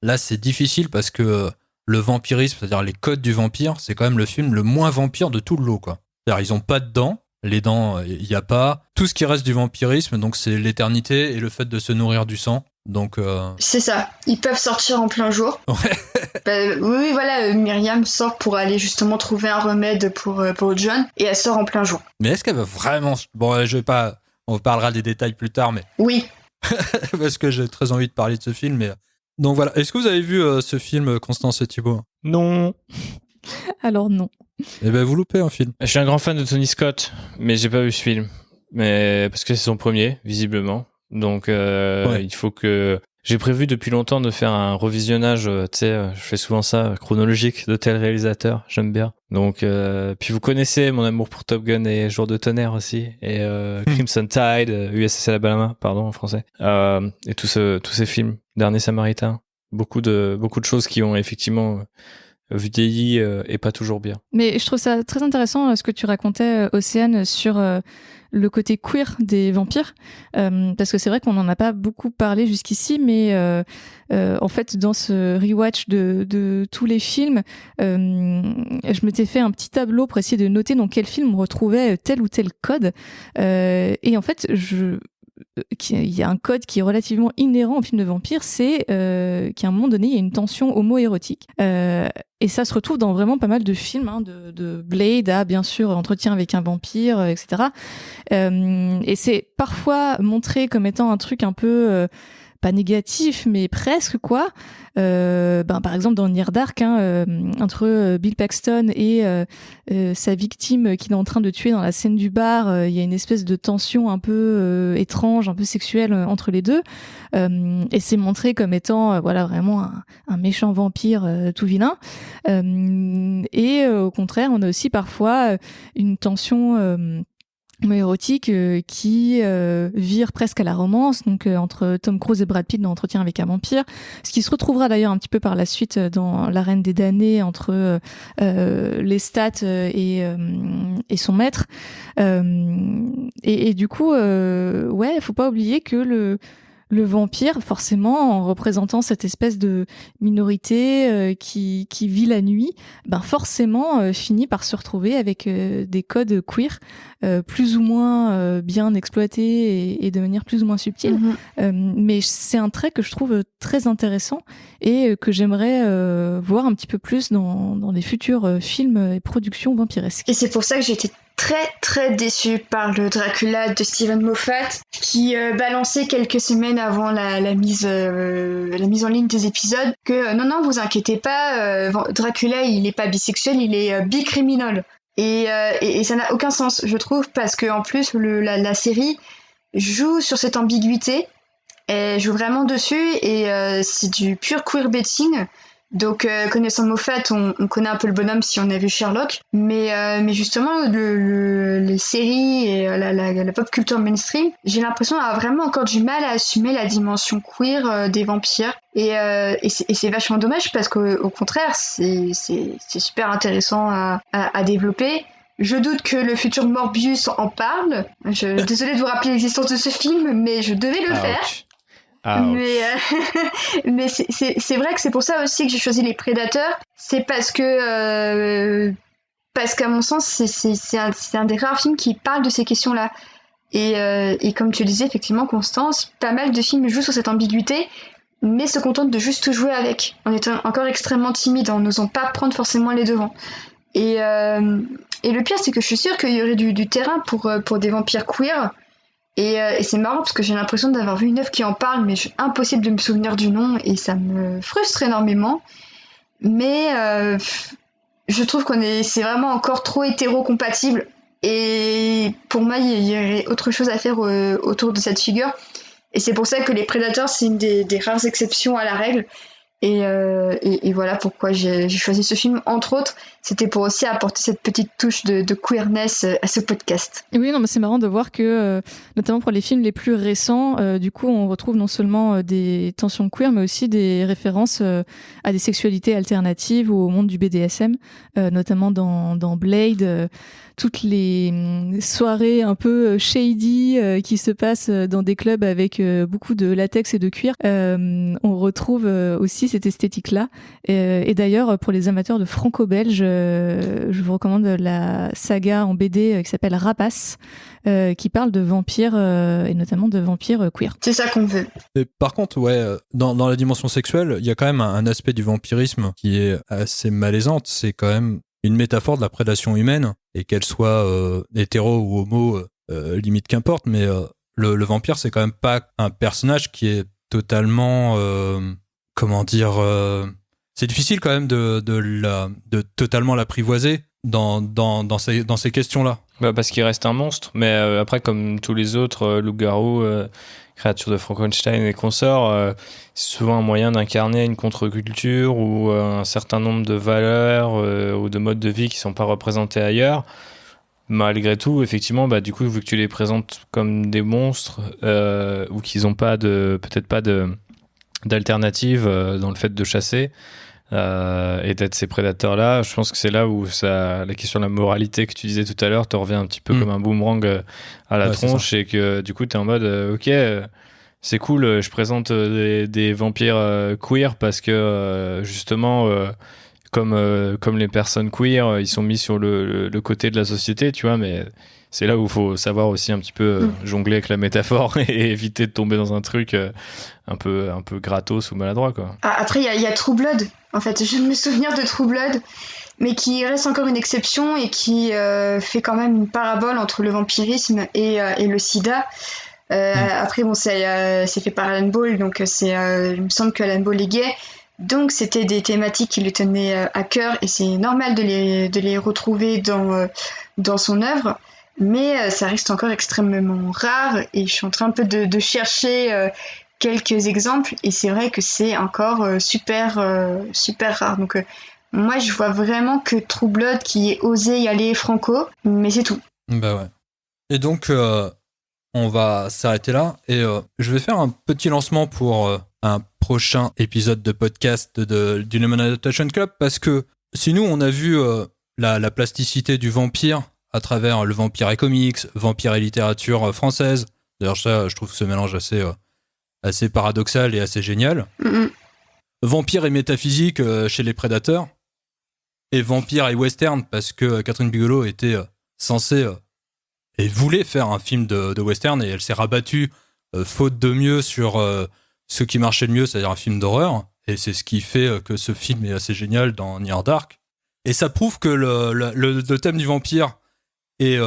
là c'est difficile parce que le vampirisme, c'est-à-dire les codes du vampire, c'est quand même le film le moins vampire de tout le lot, quoi. C'est-à-dire ils ont pas de dents, Les dents, il n'y a pas. Tout ce qui reste du vampirisme, donc c'est l'éternité et le fait de se nourrir du sang. Donc c'est ça, ils peuvent sortir en plein jour. Ouais. Oui, voilà, Myriam sort pour aller justement trouver un remède pour John, et elle sort en plein jour. Mais est-ce qu'elle va vraiment... Bon, je vais pas... On parlera des détails plus tard, mais... Oui. Parce que j'ai très envie de parler de ce film, mais... Donc voilà, est-ce que vous avez vu ce film, Constance et Thibaut ? Non. Alors non. Eh ben, vous loupez un film. Je suis un grand fan de Tony Scott, mais j'ai pas vu ce film. Mais parce que c'est son premier, visiblement. Donc, Ouais. il faut que... J'ai prévu depuis longtemps de faire un revisionnage, tu sais, je fais souvent ça, chronologique de tel réalisateur, j'aime bien. Donc, puis vous connaissez mon amour pour Top Gun et Jour de tonnerre aussi, et Crimson Tide, USS Alabama, pardon, en français, et tous ces films, Dernier Samaritain. Beaucoup de choses qui ont effectivement vieilli et pas toujours bien. Mais je trouve ça très intéressant ce que tu racontais, Océane, sur le côté queer des vampires, parce que c'est vrai qu'on n'en a pas beaucoup parlé jusqu'ici, mais en fait dans ce rewatch de tous les films, je m'étais fait un petit tableau pour essayer de noter dans quel film on retrouvait tel ou tel code, et en fait il y a un code qui est relativement inhérent au film de vampire, c'est qu'à un moment donné il y a une tension homo-érotique, et ça se retrouve dans vraiment pas mal de films, hein, de Blade à bien sûr Entretien avec un vampire, etc. Et c'est parfois montré comme étant un truc un peu pas négatif, mais presque quoi. Par exemple dans Near Dark, hein, entre Bill Paxton et sa victime qu'il est en train de tuer dans la scène du bar, il y a une espèce de tension un peu étrange, un peu sexuelle entre les deux, et c'est montré comme étant voilà vraiment un méchant vampire tout vilain, et au contraire on a aussi parfois une tension érotique qui vire presque à la romance, donc entre Tom Cruise et Brad Pitt dans Entretien avec un vampire, ce qui se retrouvera d'ailleurs un petit peu par la suite dans La Reine des damnés entre Lestat et son maître, et du coup ouais, faut pas oublier que le vampire, forcément, en représentant cette espèce de minorité qui vit la nuit, forcément finit par se retrouver avec des codes queer plus ou moins bien exploités et de manière plus ou moins subtile. Mais c'est un trait que je trouve très intéressant et que j'aimerais voir un petit peu plus dans les futurs films et productions vampiresques. Et c'est pour ça que j'ai été très très déçue par le Dracula de Steven Moffat, qui balançait quelques semaines avant la mise en ligne des épisodes que non vous inquiétez pas, Dracula il est pas bisexuel, il est bicriminel, et ça n'a aucun sens je trouve, parce que en plus la série joue sur cette ambiguïté, elle joue vraiment dessus, et c'est du pur queerbaiting. Donc connaissant Moffat, on connaît un peu le bonhomme si on a vu Sherlock, mais justement les séries et la pop culture mainstream, j'ai l'impression d'avoir vraiment encore du mal à assumer la dimension queer des vampires, et c'est vachement dommage, parce qu'au contraire c'est super intéressant à développer. Je doute que le futur Morbius en parle. Désolée de vous rappeler l'existence de ce film, mais je devais le faire. Mais c'est vrai que c'est pour ça aussi que j'ai choisi Les Prédateurs. C'est parce qu'à mon sens c'est un des rares films qui parle de ces questions-là. Et comme tu le disais effectivement, Constance, pas mal de films jouent sur cette ambiguïté, mais se contentent de juste jouer avec, en étant encore extrêmement timide, en n'osant pas prendre forcément les devants. Et le pire, c'est que je suis sûre qu'il y aurait du terrain pour des vampires queer. Et c'est marrant parce que j'ai l'impression d'avoir vu une œuvre qui en parle, mais impossible de me souvenir du nom, et ça me frustre énormément. Mais je trouve c'est vraiment encore trop hétéro-compatible, et pour moi il y aurait autre chose à faire autour de cette figure, et c'est pour ça que Les Prédateurs c'est une des rares exceptions à la règle. Et voilà pourquoi j'ai choisi ce film, entre autres. C'était pour aussi apporter cette petite touche de queerness à ce podcast. Oui, non, mais c'est marrant de voir que, notamment pour les films les plus récents, du coup, on retrouve non seulement des tensions queer, mais aussi des références à des sexualités alternatives ou au monde du BDSM, notamment dans Blade. Toutes les soirées un peu shady qui se passent dans des clubs avec beaucoup de latex et de cuir, on retrouve aussi aussi cette esthétique-là. Et d'ailleurs, pour les amateurs de franco-belge, je vous recommande la saga en BD qui s'appelle Rapace, qui parle de vampires et notamment de vampires queer. C'est ça qu'on veut. Et par contre, dans la dimension sexuelle, il y a quand même un aspect du vampirisme qui est assez malaisante. C'est quand même une métaphore de la prédation humaine, et qu'elle soit hétéro ou homo, limite qu'importe, mais le vampire, c'est quand même pas un personnage qui est totalement... c'est difficile quand même de totalement l'apprivoiser dans ces questions-là. Parce qu'il reste un monstre, mais après, comme tous les autres loups-garous, créatures de Frankenstein et consorts, c'est souvent un moyen d'incarner une contre-culture ou un certain nombre de valeurs ou de modes de vie qui sont pas représentés ailleurs. Malgré tout, effectivement, du coup, vu que tu les présentes comme des monstres ou qu'ils n'ont peut-être pas d'alternative dans le fait de chasser et d'être ces prédateurs-là, je pense que c'est là où la question de la moralité que tu disais tout à l'heure te revient un petit peu comme un boomerang à la tronche, et que du coup, tu es en mode ok, c'est cool, je présente des vampires queer parce que justement... Comme les personnes queer, ils sont mis sur le côté de la société, tu vois, mais c'est là où il faut savoir aussi un petit peu jongler avec la métaphore et éviter de tomber dans un truc un peu gratos ou maladroit, quoi. Après, il y a True Blood, en fait. Je me souviens de True Blood, mais qui reste encore une exception et qui fait quand même une parabole entre le vampirisme et le sida. Après, bon, c'est fait par Alan Ball, donc il me semble que Alan Ball est gay. Donc c'était des thématiques qui lui tenaient à cœur, et c'est normal de les retrouver dans son œuvre, mais ça reste encore extrêmement rare, et je suis en train un peu de chercher quelques exemples, et c'est vrai que c'est encore super rare. Donc moi je vois vraiment que True Blood qui ait osé y aller franco, mais c'est tout. Bah ouais. Et donc on va s'arrêter là, et je vais faire un petit lancement pour un prochain épisode de podcast du Lemon Adaptation Club, parce que si nous on a vu la plasticité du vampire à travers le vampire et comics, vampire et littérature française, d'ailleurs ça je trouve ce mélange assez paradoxal et assez génial. Vampire et métaphysique chez les prédateurs, et vampire et western parce que Catherine Bigelow était censée et voulait faire un film de western, et elle s'est rabattue faute de mieux sur ce qui marchait le mieux, c'est-à-dire un film d'horreur, et c'est ce qui fait que ce film est assez génial dans Near Dark. Et ça prouve que le thème du vampire est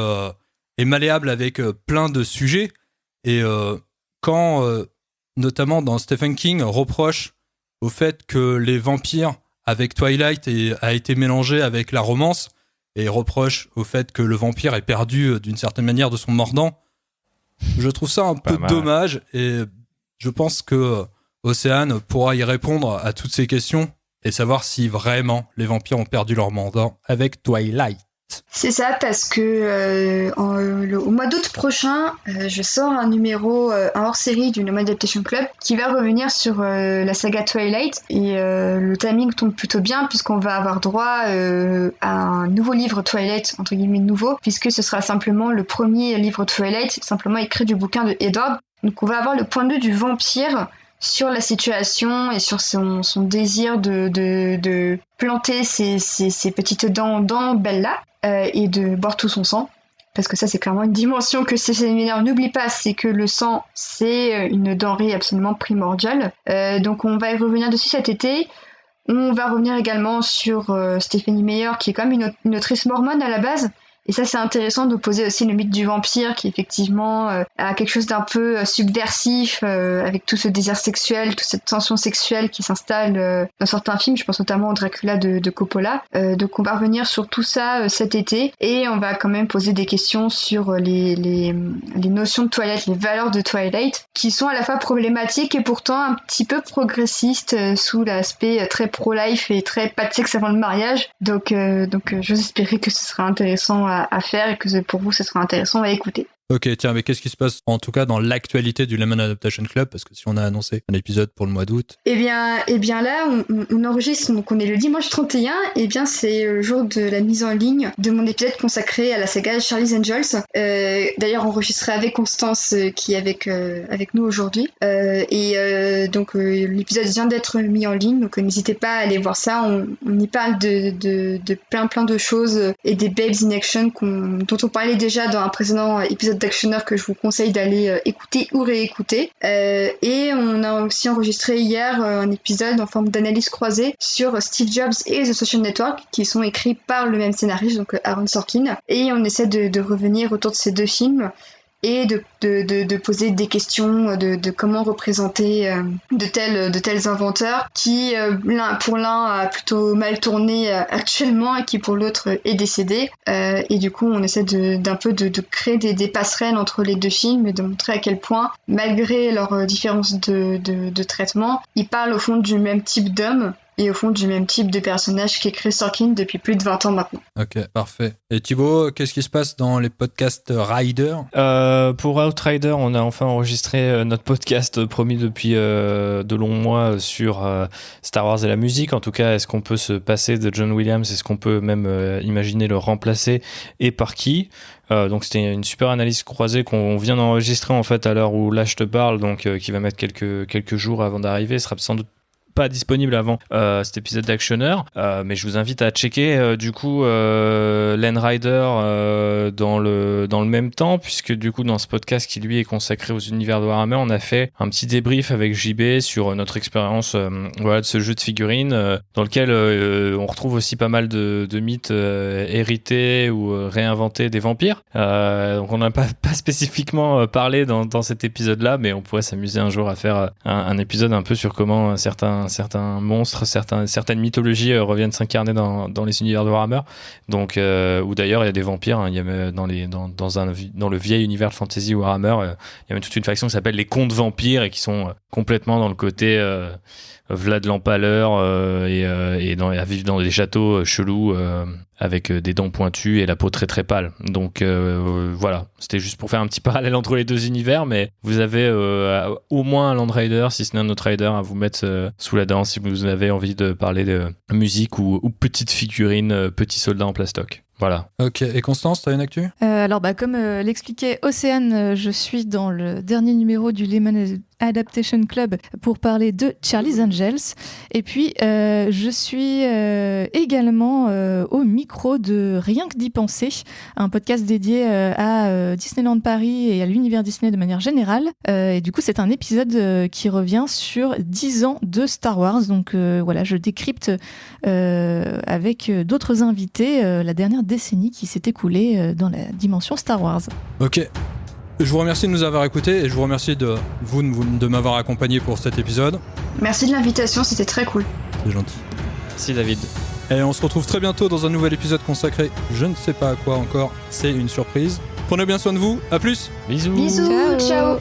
malléable avec plein de sujets, et quand notamment dans Stephen King reproche au fait que les vampires avec Twilight a été mélangé avec la romance, et reproche au fait que le vampire est perdu d'une certaine manière de son mordant, je trouve ça un peu dommage, et je pense que Océane pourra y répondre à toutes ces questions et savoir si vraiment les vampires ont perdu leur mordant avec Twilight. C'est ça, parce que au mois d'août prochain, je sors un numéro, un hors-série du Nomad Adaptation Club qui va revenir sur la saga Twilight, et le timing tombe plutôt bien puisqu'on va avoir droit à un nouveau livre Twilight, entre guillemets nouveau, puisque ce sera simplement le premier livre Twilight, simplement écrit du bouquin de Edward. Donc on va avoir le point de vue du vampire sur la situation et sur son désir de planter ses petites dents dans Bella et de boire tout son sang. Parce que ça, c'est clairement une dimension que ces séminaires n'oublient pas, c'est que le sang, c'est une denrée absolument primordiale. Donc on va y revenir dessus cet été. On va revenir également sur Stephenie Meyer, qui est quand même une autrice mormone à la base. Et ça, c'est intéressant d'opposer aussi le mythe du vampire, qui effectivement a quelque chose d'un peu subversif, avec tout ce désir sexuel, toute cette tension sexuelle qui s'installe dans certains films. Je pense notamment au Dracula de Coppola. Donc on va revenir sur tout ça cet été, et on va quand même poser des questions sur les notions de Twilight, les valeurs de Twilight, qui sont à la fois problématiques et pourtant un petit peu progressistes sous l'aspect très pro-life et très pas de sexe avant le mariage. Donc j'ose espérer que ce sera intéressant à faire, et que pour vous ce sera intéressant à écouter. Ok, tiens, mais qu'est-ce qui se passe en tout cas dans l'actualité du Lemon Adaptation Club? Parce que si on a annoncé un épisode pour le mois d'août. Eh bien là, on enregistre, donc on est le dimanche 31, et bien c'est le jour de la mise en ligne de mon épisode consacré à la saga Charlie's Angels. D'ailleurs enregistré avec Constance qui est avec nous aujourd'hui. Donc l'épisode vient d'être mis en ligne, donc n'hésitez pas à aller voir ça. On y parle de plein de choses et des Babes in Action dont on parlait déjà dans un précédent épisode d'Actioner que je vous conseille d'aller écouter ou réécouter. Et on a aussi enregistré hier un épisode en forme d'analyse croisée sur Steve Jobs et The Social Network, qui sont écrits par le même scénariste, donc Aaron Sorkin. Et on essaie de revenir autour de ces deux films et de poser des questions de comment représenter de tels inventeurs qui pour l'un a plutôt mal tourné actuellement et qui pour l'autre est décédé, et du coup on essaie d'un peu de créer des passerelles entre les deux films et de montrer à quel point malgré leurs différences de traitement ils parlent au fond du même type d'homme et au fond du même type de personnage qu'écrit Sorkin depuis plus de 20 ans maintenant. Ok, parfait. Et Thibaut, qu'est-ce qui se passe dans les podcasts Rider ? Pour Outrider, on a enfin enregistré notre podcast promis depuis de longs mois sur Star Wars et la musique. En tout cas, est-ce qu'on peut se passer de John Williams ? Est-ce qu'on peut même imaginer le remplacer ? Et par qui ? Donc c'était une super analyse croisée qu'on vient d'enregistrer en fait à l'heure où là je te parle, donc qui va mettre quelques jours avant d'arriver. Ce sera sans doute pas disponible avant cet épisode d'Actioner, mais je vous invite à checker du coup Len Rider dans le même temps, puisque du coup dans ce podcast qui lui est consacré aux univers de Warhammer, on a fait un petit débrief avec JB sur notre expérience de ce jeu de figurines dans lequel on retrouve aussi pas mal de mythes hérités ou réinventés des vampires. Donc on n'a pas spécifiquement parlé dans cet épisode là, mais on pourrait s'amuser un jour à faire un épisode un peu sur comment certains monstres, certaines mythologies reviennent s'incarner dans les univers de Warhammer. Donc, où d'ailleurs il y a des vampires. Hein, il y a dans le vieil univers de fantasy Warhammer, il y a même toute une faction qui s'appelle les contes vampires et qui sont complètement dans le côté Vlad l'Empaleur et à vivre dans des châteaux chelous avec des dents pointues et la peau très très pâle. Donc voilà, c'était juste pour faire un petit parallèle entre les deux univers, mais vous avez au moins un Land Rider, si ce n'est un autre Rider, à vous mettre sous la dent si vous avez envie de parler de musique ou petites figurines, petits soldats en plastoc. Voilà. Ok, et Constance, t'as une actu ? Alors, comme l'expliquait Océane, je suis dans le dernier numéro du Lemon Adaptation Club pour parler de Charlie's Angels. Et puis, je suis également au micro de Rien que d'y penser, un podcast dédié à Disneyland Paris et à l'univers Disney de manière générale. Et du coup, c'est un épisode qui revient sur 10 ans de Star Wars. Donc voilà, je décrypte avec d'autres invités la dernière décennie qui s'est écoulée dans la dimension Star Wars. Ok. Je vous remercie de nous avoir écoutés et je vous remercie de m'avoir accompagné pour cet épisode. Merci de l'invitation, c'était très cool. C'est gentil. Merci David. Et on se retrouve très bientôt dans un nouvel épisode consacré, je ne sais pas à quoi encore, c'est une surprise. Prenez bien soin de vous, à plus. Bisous. Bisous, ciao.